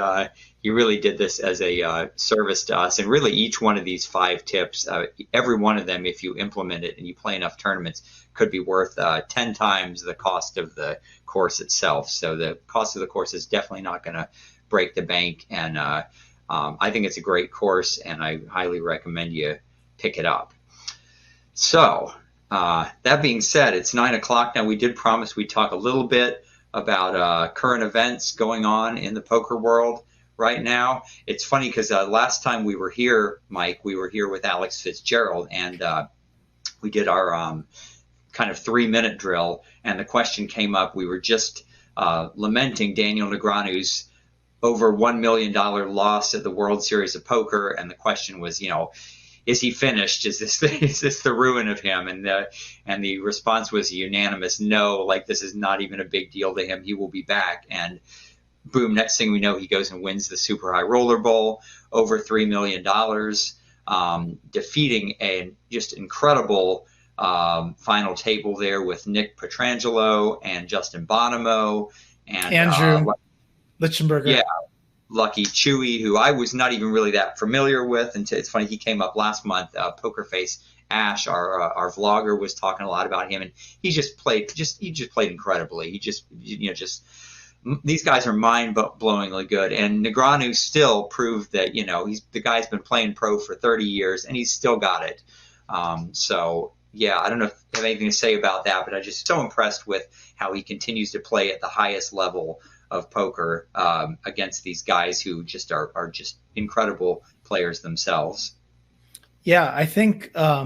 really did this as a service to us. And really each one of these 5 tips, every one of them, if you implement it and you play enough tournaments, could be worth 10 times the cost of the course itself. So the cost of the course is definitely not going to break the bank. And I think it's a great course, and I highly recommend you pick it up. So that being said, it's 9 o'clock now. We did promise we'd talk a little bit about current events going on in the poker world right now. It's funny because last time we were here, Mike, we were here with Alex Fitzgerald, and we did our kind of 3-minute drill, and the question came up. We were just lamenting Daniel Negreanu's over $1 million loss at the World Series of Poker, and the question was, is he finished? Is this the ruin of him? And the response was unanimous, no. Like, this is not even a big deal to him. He will be back. And boom, next thing we know, he goes and wins the Super High Roller Bowl, over $3 million, defeating a just incredible final table there with Nick Petrangelo and Justin Bonomo and Andrew Lichtenberger. Yeah. Lucky Chewy, who I was not even really that familiar with. And it's funny, he came up last month. Pokerface Ash, our vlogger, was talking a lot about him, and he just played incredibly. These guys are mind-blowingly good. And Negreanu still proved that the guy's been playing pro for 30 years, and he's still got it. So yeah, I don't know if I have anything to say about that, but I'm just so impressed with how he continues to play at the highest level of poker against these guys who just are just incredible players themselves. Yeah, I think I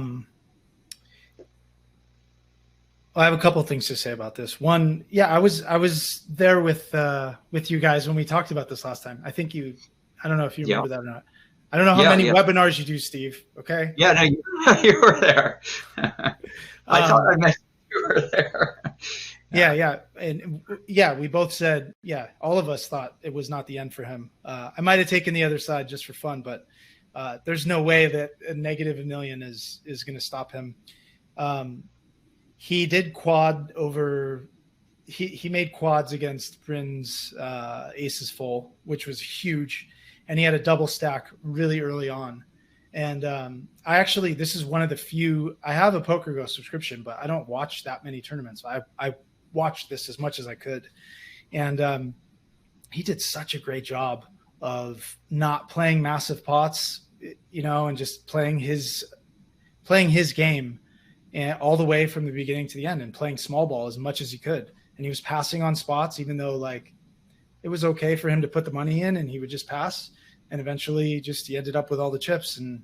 have a couple of things to say about this. One, yeah, I was there with you guys when we talked about this last time. I think I don't know if you remember that or not. I don't know how many webinars you do, Steve. Okay. Yeah, no, you were there. I thought I mentioned you were there. Yeah. And we both said, all of us thought it was not the end for him. I might have taken the other side just for fun, but there's no way that a negative $1 million is going to stop him. He did quad over. He made quads against Bryn's aces full, which was huge. And he had a double stack really early on. And I actually, this is one of the few, I have a Poker Go subscription, but I don't watch that many tournaments. I watched this as much as I could. And he did such a great job of not playing massive pots, and just playing his game, and all the way from the beginning to the end, and playing small ball as much as he could. And he was passing on spots, even though like it was okay for him to put the money in, and he would just pass. And eventually he ended up with all the chips. And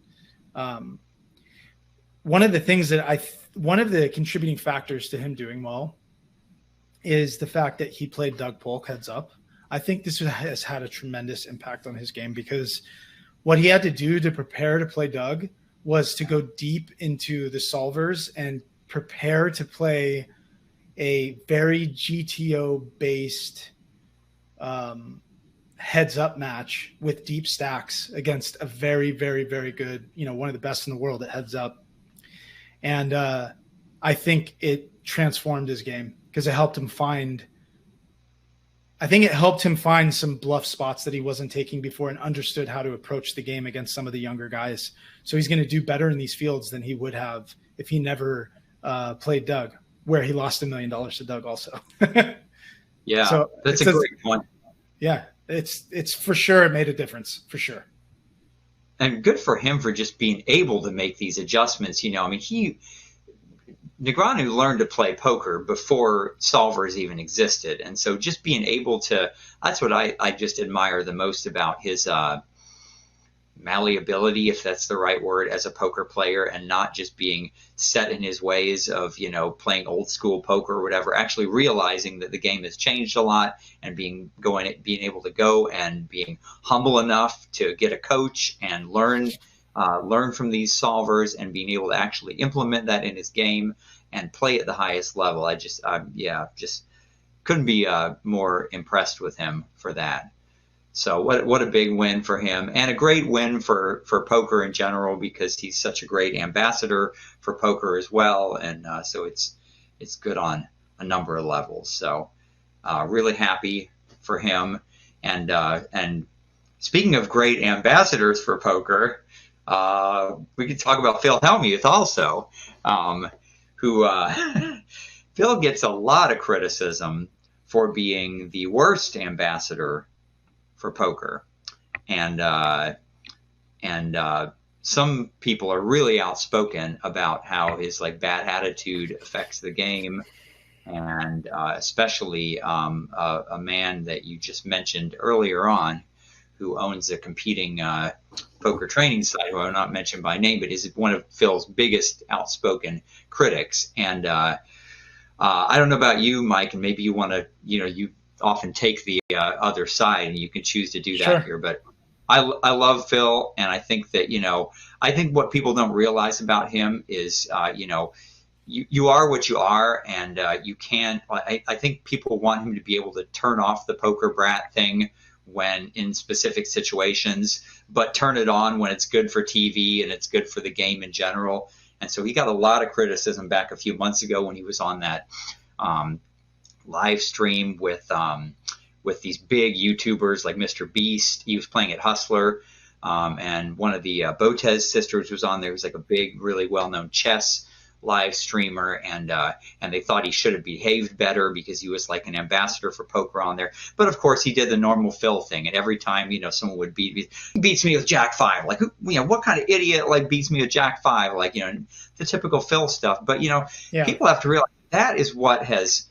one of the things that one of the contributing factors to him doing well is the fact that he played Doug Polk heads up. I think this has had a tremendous impact on his game, because what he had to do to prepare to play Doug was to go deep into the solvers and prepare to play a very GTO based heads up match with deep stacks against a very, very, very good, one of the best in the world at heads up. And I think it transformed his game, because it helped him find some bluff spots that he wasn't taking before, and understood how to approach the game against some of the younger guys. So he's going to do better in these fields than he would have if he never played Doug, where he lost $1 million to Doug also. Yeah, so that's a great point. Yeah, it's for sure. It made a difference for sure. And good for him for just being able to make these adjustments. Negreanu learned to play poker before solvers even existed. And so just being able to, that's what I just admire the most about his malleability, if that's the right word, as a poker player, and not just being set in his ways of, playing old school poker or whatever, actually realizing that the game has changed a lot, and being able to go and being humble enough to get a coach and learn from these solvers, and being able to actually implement that in his game and play at the highest level. I just couldn't be more impressed with him for that. So what a big win for him, and a great win for poker in general, because he's such a great ambassador for poker as well. And so it's good on a number of levels. So really happy for him. And speaking of great ambassadors for poker, we could talk about Phil Hellmuth also, who Phil gets a lot of criticism for being the worst ambassador for poker. And some people are really outspoken about how his bad attitude affects the game. And especially a man that you just mentioned earlier on, who owns a competing poker training site, who I will not mention by name, but is one of Phil's biggest outspoken critics. And I don't know about you, Mike, and maybe you want to, you often take the other side, and you can choose to do that Sure. here. But I love Phil, and I think that, I think what people don't realize about him is, you are what you are, and you can't. I think people want him to be able to turn off the poker brat thing when in specific situations, but turn it on when it's good for TV and it's good for the game in general. And so he got a lot of criticism back a few months ago when he was on that live stream with these big YouTubers like Mr. Beast. He was playing at Hustler, and one of the Botez sisters was on there. He was a big, really well-known chess live streamer, and they thought he should have behaved better because he was an ambassador for poker on there. But of course he did the normal Phil thing, and every time someone would beat me, he beats me with Jack 5, what kind of idiot beats me with Jack 5, the typical Phil stuff. But people have to realize that is what has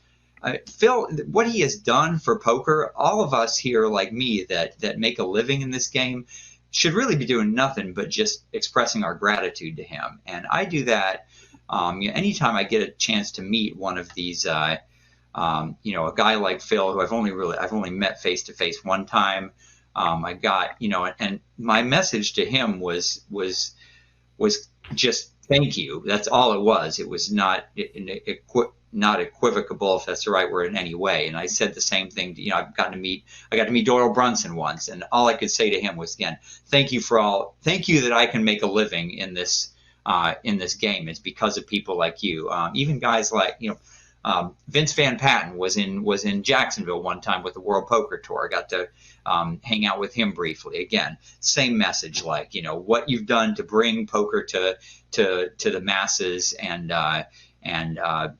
Phil, what he has done for poker. All of us here, like me, that make a living in this game, should really be doing nothing but just expressing our gratitude to him. And I do that anytime I get a chance to meet one of these, a guy like Phil, who I've only met face to face one time. I got, and my message to him was just thank you. That's all it was. It was not equivocable, if that's the right word, in any way. And I said the same thing. I got to meet Doyle Brunson once, and all I could say to him was, again, thank you that I can make a living in this game. It's because of people like you. Even guys like Vince Van Patten was in Jacksonville one time with the World Poker Tour. I got to hang out with him briefly. Again, same message, like, you know, what you've done to bring poker to the masses and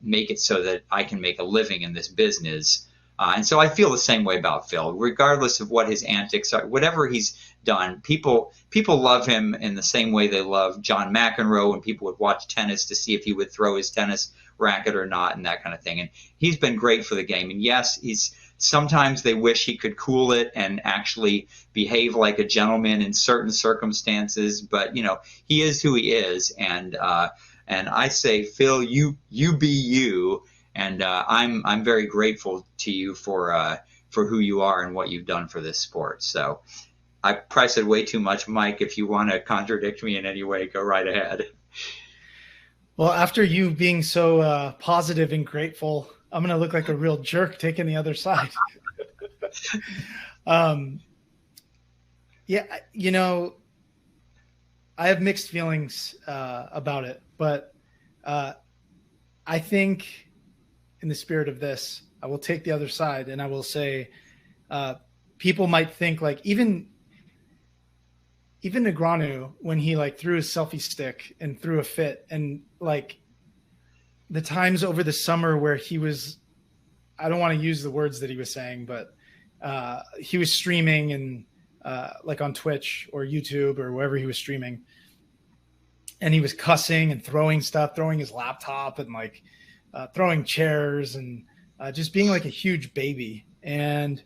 make it so that I can make a living in this business. And so I feel the same way about Phil, regardless of what his antics are, whatever he's done. People love him in the same way they love John McEnroe, and people would watch tennis to see if he would throw his tennis racket or not, and that kind of thing. And he's been great for the game. And yes, sometimes they wish he could cool it and actually behave like a gentleman in certain circumstances, but you know, he is who he is. And I say, Phil, you be you. And I'm very grateful to you for who you are and what you've done for this sport. So I probably said way too much, Mike. If you want to contradict me in any way, go right ahead. Well, after you being so positive and grateful, I'm going to look like a real jerk taking the other side. Yeah, you know, I have mixed feelings about it, but I think in the spirit of this, I will take the other side and I will say people might think like even Negreanu, when he like threw his selfie stick and threw a fit, and like the times over the summer where he was, I don't want to use the words that he was saying, but he was streaming and like on Twitch or YouTube or wherever he was streaming, and he was cussing and throwing stuff, throwing his laptop and like throwing chairs and just being like a huge baby. And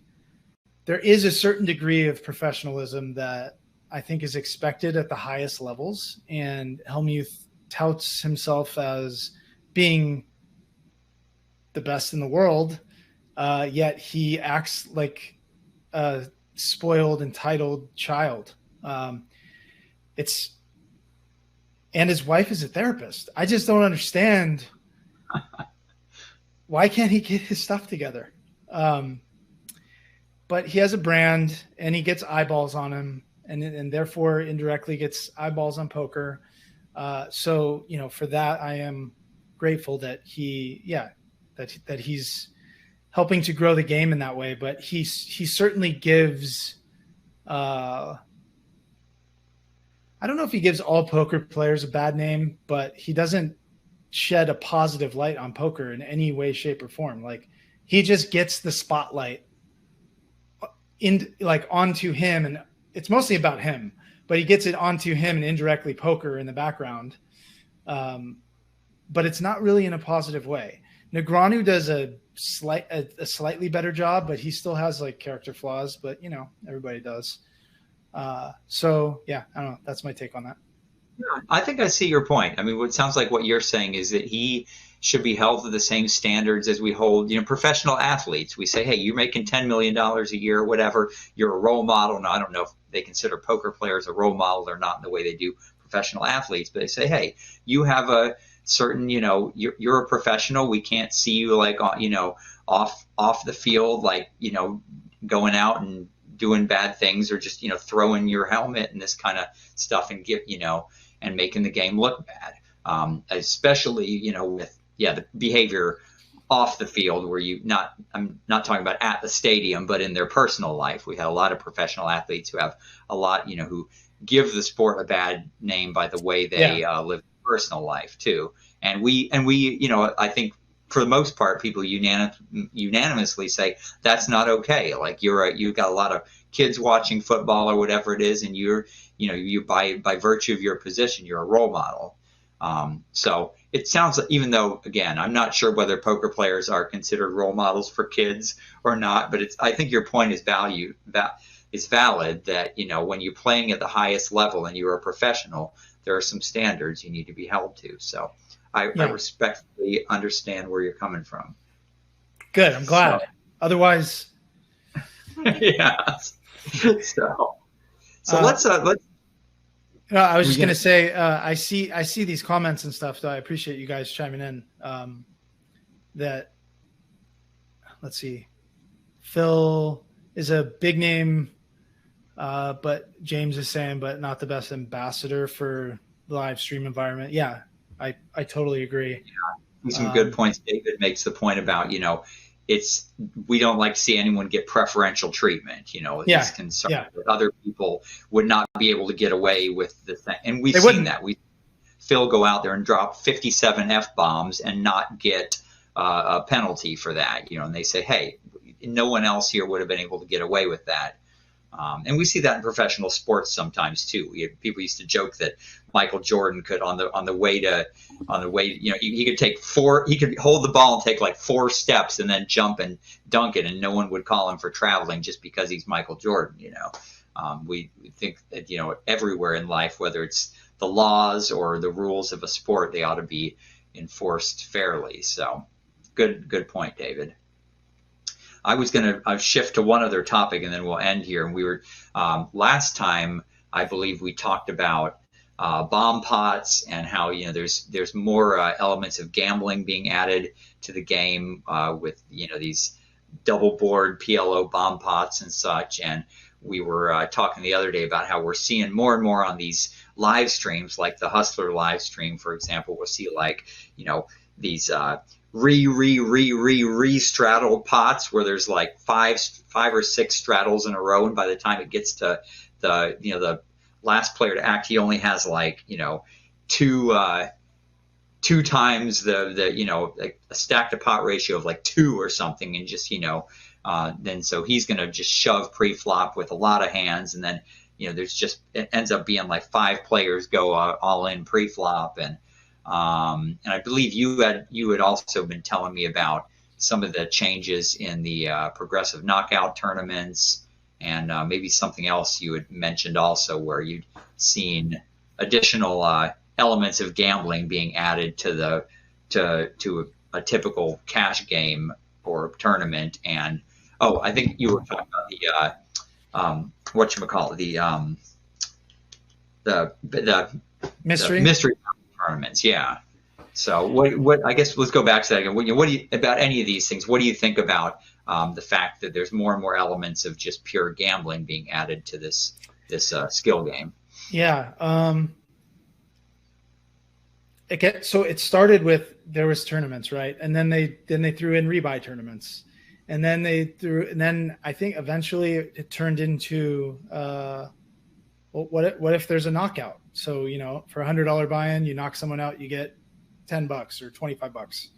there is a certain degree of professionalism that I think is expected at the highest levels. And Hellmuth touts himself as being the best in the world, yet he acts like a spoiled, entitled child. And his wife is a therapist. I just don't understand why can't he get his stuff together? But he has a brand and he gets eyeballs on him, and therefore indirectly gets eyeballs on poker. So, you know, for that, I am grateful that that he's helping to grow the game in that way. But he certainly gives, I don't know if he gives all poker players a bad name, but he doesn't shed a positive light on poker in any way, shape, or form. Like, he just gets the spotlight onto him, and it's mostly about him, but he gets it onto him and indirectly poker in the background. But it's not really in a positive way. Negreanu does a slightly better job, but he still has like character flaws, but you know, everybody does. So yeah, I don't know. That's my take on that. Yeah, I think I see your point. I mean, what sounds like what you're saying is that he should be held to the same standards as we hold, you know, professional athletes. We say, hey, you're making $10 million a year, or whatever. You're a role model. Now, I don't know if they consider poker players a role model or not in the way they do professional athletes, but they say, hey, you have a certain, you know, you're a professional. We can't see you like, you know, off the field, like, you know, going out and doing bad things, or just, you know, throwing your helmet and this kind of stuff and and making the game look bad. Especially, you know, with the behavior off the field where I'm not talking about at the stadium, but in their personal life. We had a lot of professional athletes who have a lot, you know, who give the sport a bad name by the way they live personal life too. And we, you know, I think for the most part, people unanimously say that's not okay. Like, you've got a lot of kids watching football or whatever it is, and you by virtue of your position, you're a role model. So it sounds like, even though, again, I'm not sure whether poker players are considered role models for kids or not, but I think your point is valid, that, you know, when you're playing at the highest level and you're a professional, there are some standards you need to be held to. So I respectfully understand where you're coming from. Good. I'm glad. So, otherwise. Yeah. So let's. No, I was just going to say, I see these comments and stuff, so I appreciate you guys chiming in. Let's see. Phil is a big name, but James is saying, but not the best ambassador for the live stream environment. Yeah, I totally agree. Some good points. David makes the point about, we don't like to see anyone get preferential treatment. He's concerned that other people would not be able to get away with the thing. And we've seen that. Phil go out there and drop 57 F-bombs and not get a penalty for that, and they say, hey, no one else here would have been able to get away with that. And we see that in professional sports sometimes too. People used to joke that Michael Jordan could on the way, he could take he could hold the ball and take like 4 steps and then jump and dunk it, and no one would call him for traveling just because he's Michael Jordan. We think that, everywhere in life, whether it's the laws or the rules of a sport, they ought to be enforced fairly. So good point, David. I was going to shift to one other topic and then we'll end here. And we were last time, I believe we talked about bomb pots and how there's more elements of gambling being added to the game with these double board PLO bomb pots and such. And we were talking the other day about how we're seeing more and more on these live streams, like the Hustler live stream, for example. We'll see these straddled pots where there's like five or six straddles in a row, and by the time it gets to the last player to act, he only has two times the a stack to pot ratio of like 2 or something, and just then so he's going to just shove pre-flop with a lot of hands, and then it ends up being like 5 players go all in pre-flop. And I believe you had also been telling me about some of the changes in the progressive knockout tournaments, and maybe something else you had mentioned also, where you'd seen additional elements of gambling being added to a typical cash game or tournament. And I think you were talking about the mystery tournaments. Yeah. So what I guess let's go back to that again. What do you about any of these things? What do you think about the fact that there's more and more elements of just pure gambling being added to this skill game? Yeah. It started with, there was tournaments, right? And then they threw in rebuy tournaments, and then I think eventually it turned into what if there's a knockout? So for $100 buy-in, you knock someone out, you get $10 or $25,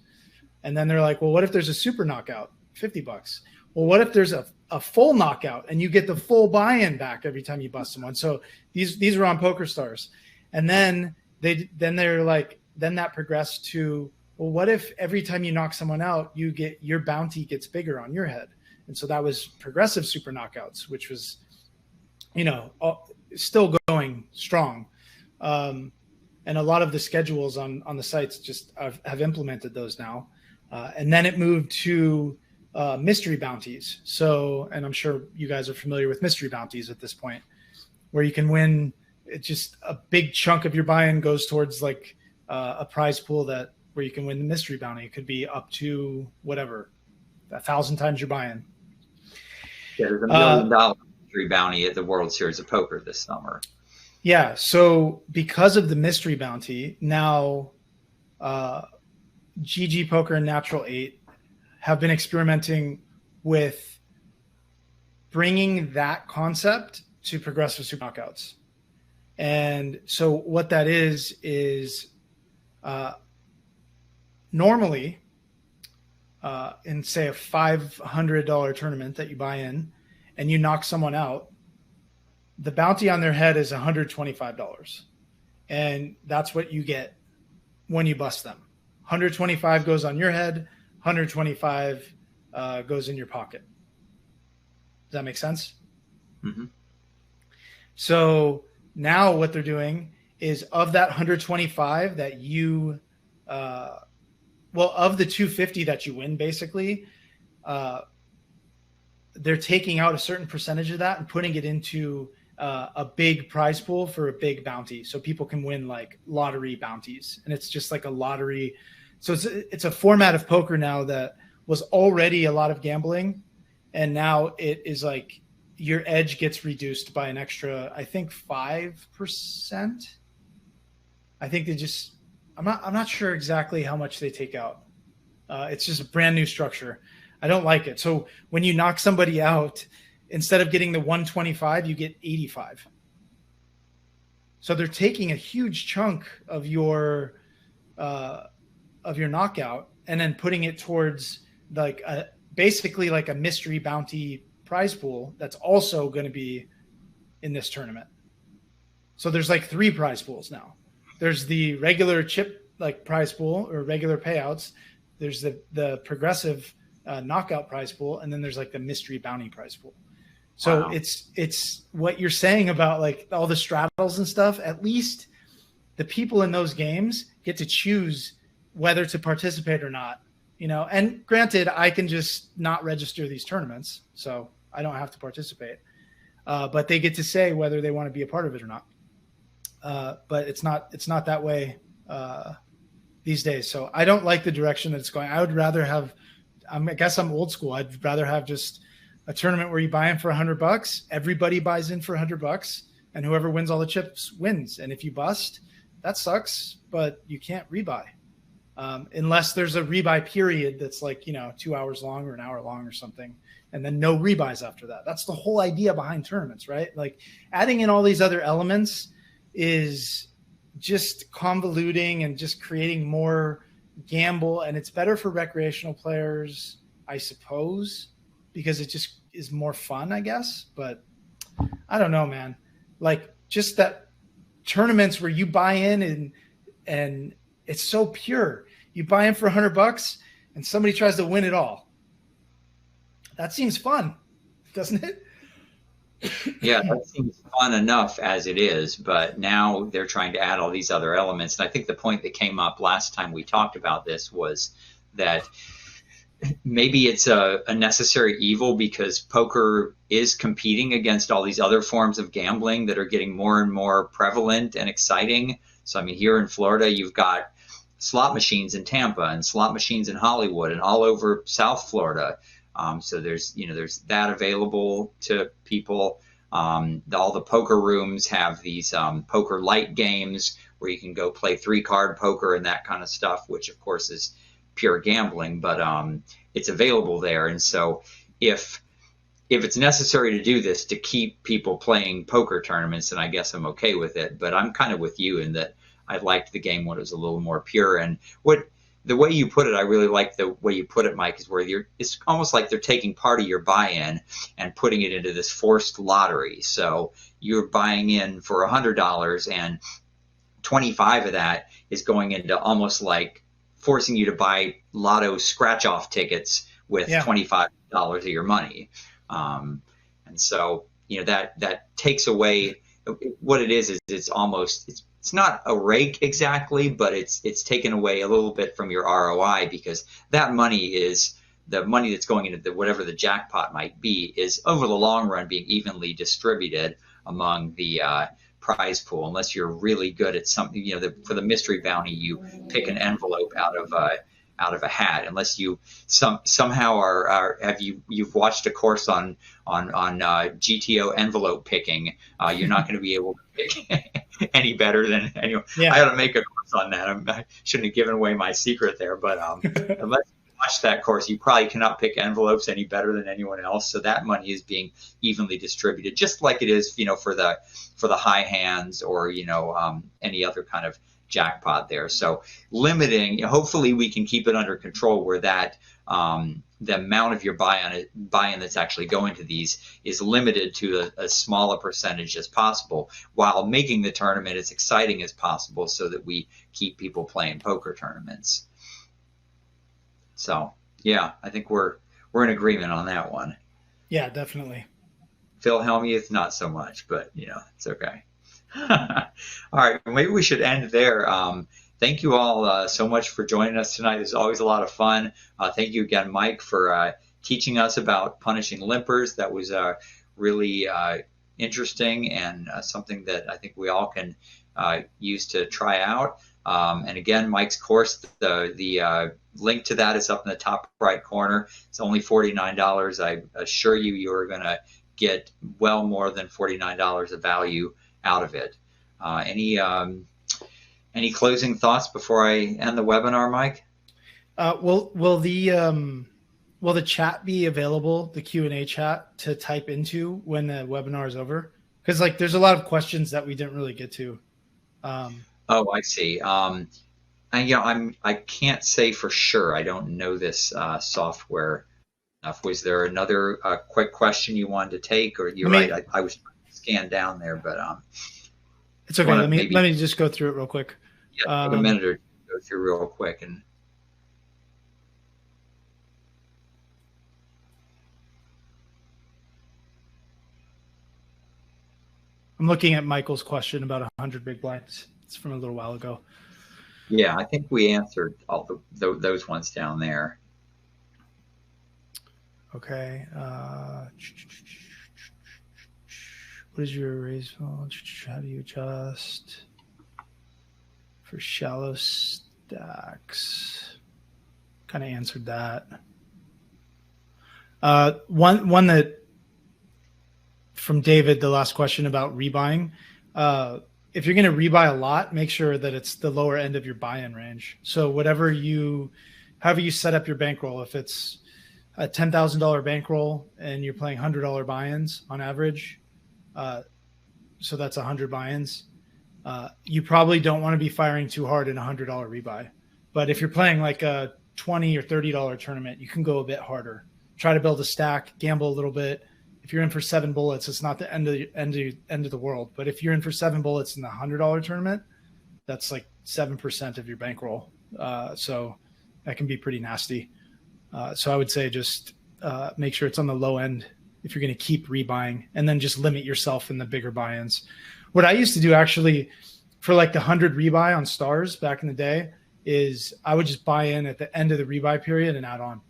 and then they're like, well, what if there's a super knockout? $50. Well, what if there's a full knockout and you get the full buy-in back every time you bust someone? So these were on PokerStars, and then they're like, then that progressed to, well, what if every time you knock someone out, your bounty gets bigger on your head? And so that was progressive super knockouts, which was, still going strong. And a lot of the schedules on the sites just have implemented those now. And then it moved to mystery bounties. So, and I'm sure you guys are familiar with mystery bounties at this point, where you can win. It's just a big chunk of your buy-in goes towards like a prize pool where you can win the mystery bounty. It could be up to whatever, 1,000 times your buy-in. Yeah, there's $1 million mystery bounty at the World Series of Poker this summer. Yeah. So because of the mystery bounty, now GG Poker and Natural 8 have been experimenting with bringing that concept to progressive super knockouts. And so what that is normally in, say, a $500 tournament that you buy in and you knock someone out, the bounty on their head is $125. And that's what you get when you bust them. 125 goes on your head, 125 goes in your pocket. Does that make sense? Mm-hmm. So now what they're doing is, of that 125 that you, of the 250 that you win, basically, they're taking out a certain percentage of that and putting it into a big prize pool for a big bounty. So people can win like lottery bounties, and it's just like a lottery. So it's a format of poker now that was already a lot of gambling, and now it is like your edge gets reduced by an extra, I think 5%. I think they just I'm not sure exactly how much they take out. It's just a brand new structure. I don't like it. So when you knock somebody out, instead of getting the 125, you get 85. So they're taking a huge chunk of your knockout and then putting it towards like basically like a mystery bounty prize pool that's also going to be in this tournament. So there's like 3 prize pools now. There's the regular chip like prize pool or regular payouts. There's the progressive knockout prize pool, and then there's like the mystery bounty prize pool. So wow. It's what you're saying about like all the straddles and stuff. At least the people in those games get to choose whether to participate or not, you know. And granted, I can just not register these tournaments, so I don't have to participate. But they get to say whether they want to be a part of it or not. But it's not that way these days. So I don't like the direction that it's going. I would rather have, I guess I'm old school. I'd rather have just a tournament where you buy in for $100. Everybody buys in for $100, and whoever wins all the chips wins. And if you bust, that sucks, but you can't rebuy. Unless there's a rebuy period that's like, you know, 2 hours long or an hour long or something, and then no rebuys after that. That's the whole idea behind tournaments, right? Like adding in all these other elements is just convoluting and just creating more gamble. And it's better for recreational players, I suppose, because it just is more fun, I guess. But I don't know, man. Like just that tournaments where you buy in and it's so pure. You buy in for $100 and somebody tries to win it all. That seems fun, doesn't it? Yeah, that seems fun enough as it is, but now they're trying to add all these other elements. And I think the point that came up last time we talked about this was that maybe it's a necessary evil because poker is competing against all these other forms of gambling that are getting more and more prevalent and exciting. So, I mean, here in Florida, you've got slot machines in Tampa and slot machines in Hollywood and all over South Florida. So there's that available to people. All the poker rooms have these poker light games where you can go play 3-card poker and that kind of stuff, which of course is pure gambling, but it's available there. And so if it's necessary to do this to keep people playing poker tournaments, then I guess I'm okay with it. But I'm kind of with you in that I liked the game when it was a little more pure. And the way you put it, I really like the way you put it, Mike, is where it's almost like they're taking part of your buy-in and putting it into this forced lottery. So you're buying in for $100 and 25 of that is going into almost like forcing you to buy lotto scratch-off tickets with $25 of your money. And so, you know, that takes away what it is it's almost, it's not a rake exactly, but it's taken away a little bit from your ROI because that money is the money that's going into whatever the jackpot might be is over the long run being evenly distributed among the prize pool, unless you're really good at something. You know, for the mystery bounty, you pick an envelope out of a hat, unless you somehow you've watched a course on GTO envelope picking. You're not going to be able to pick any better than anyone. Yeah. I ought to make a course on that. I shouldn't have given away my secret there, but unless you watch that course, you probably cannot pick envelopes any better than anyone else. So that money is being evenly distributed, just like it is, you know, for the high hands or, you know, any other kind of jackpot there. So limiting, hopefully we can keep it under control where that the amount of your buy-in that's actually going to these is limited to a smaller percentage as possible, while making the tournament as exciting as possible so that we keep people playing poker tournaments. So yeah, I think we're in agreement on that one. Yeah, definitely. Phil Hellmuth, not so much, but you know, it's okay. All right, maybe we should end there. Thank you all so much for joining us tonight. It's always a lot of fun. Thank you again, Mike, for teaching us about punishing limpers. That was really interesting and something that I think we all can use to try out. And again, Mike's course, the link to that is up in the top right corner. It's only $49. I assure you are going to get well more than $49 of value out of it. Any closing thoughts before I end the webinar, Mike? Will the chat be available, the Q&A chat, to type into when the webinar is over? Because like there's a lot of questions that we didn't really get to. Oh, I see. I can't say for sure. I don't know this software enough. Was there another quick question you wanted to take, or you're right? I was scanned down there, but it's okay. Let me just go through it real quick. Yeah, take a minute or two to go through real quick. And I'm looking at Michael's question about 100 big blinds. It's from a little while ago. Yeah, I think we answered all those ones down there. Okay. What is your raise? How do you adjust for shallow stacks? Kind of answered that. One that from David, the last question about rebuying. If you're going to rebuy a lot, make sure that it's the lower end of your buy-in range. So however you set up your bankroll, if it's a $10,000 bankroll and you're playing $100 buy-ins on average, so that's 100 buy-ins. You probably don't want to be firing too hard in a $100 rebuy. But if you're playing like a $20 or $30 tournament, you can go a bit harder. Try to build a stack, gamble a little bit. If you're in for 7 bullets, it's not the end of the world. But if you're in for 7 bullets in the $100 tournament, that's like 7% of your bankroll. So that can be pretty nasty. So I would say just make sure it's on the low end if you're going to keep rebuying, and then just limit yourself in the bigger buy-ins. What I used to do actually for like the 100 rebuy on stars back in the day is I would just buy in at the end of the rebuy period and add on.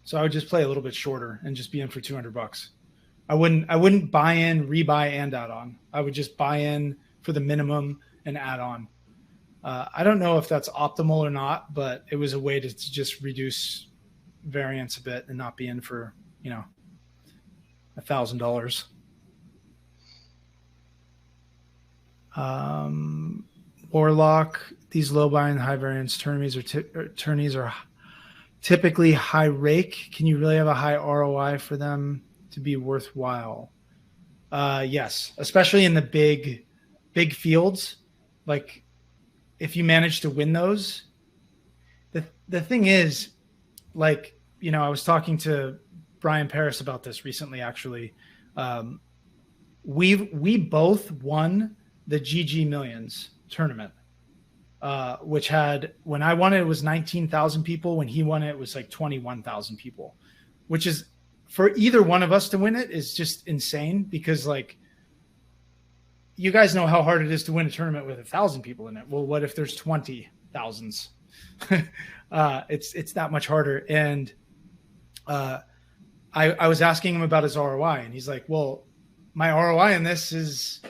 So I would just play a little bit shorter and just be in for $200. I wouldn't buy in, rebuy, and add on. I would just buy in for the minimum and add on. I don't know if that's optimal or not, but it was a way to just reduce variance a bit and not be in for, $1,000. Warlock, these low buy and high variance tourneys are typically high rake. Can you really have a high ROI for them to be worthwhile? Yes, especially in the big fields. Like if you manage to win those, the thing is, like, I was talking to Brian Paris about this recently, actually. We both won the GG Millions tournament, which had, when I won it was 19,000 people. When he won it was like 21,000 people, which is, for either one of us to win it is just insane, because like, you guys know how hard it is to win a tournament with 1,000 people in it. Well, what if there's 20,000s? It's that much harder. And I was asking him about his ROI, and he's like, well, my ROI in this is,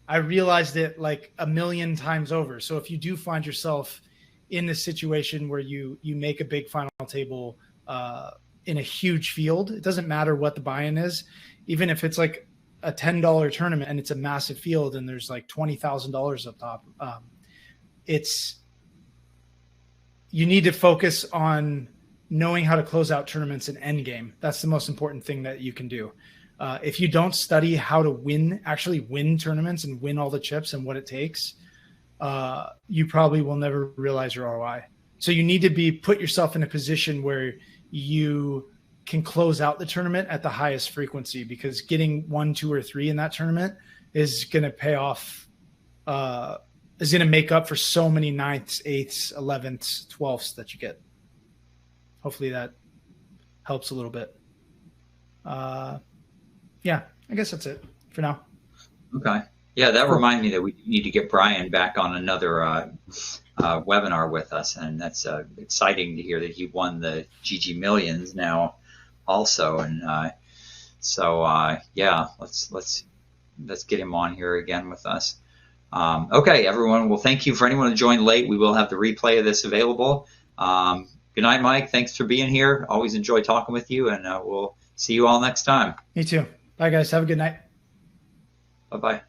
I realized it like 1 million times over. So if you do find yourself in this situation where you make a big final table in a huge field, it doesn't matter what the buy-in is. Even if it's like a $10 tournament and it's a massive field and there's like $20,000 up top, you need to focus on knowing how to close out tournaments in end game. That's the most important thing that you can do. If you don't study how to actually win tournaments and win all the chips and what it takes, you probably will never realize your ROI. So you need to put yourself in a position where you can close out the tournament at the highest frequency, because getting 1, 2, or 3 in that tournament is going to pay off, is going to make up for so many 9ths, 8ths, 11ths, 12ths that you get. Hopefully that helps a little bit. Yeah, I guess that's it for now. Okay. Yeah, that reminded me that we need to get Brian back on another webinar with us, and that's exciting to hear that he won the GG Millions now also. And yeah, let's get him on here again with us. Okay, everyone. Well, thank you for anyone who joined late. We will have the replay of this available. Good night, Mike. Thanks for being here. Always enjoy talking with you, and we'll see you all next time. Me too. Bye, guys. Have a good night. Bye-bye.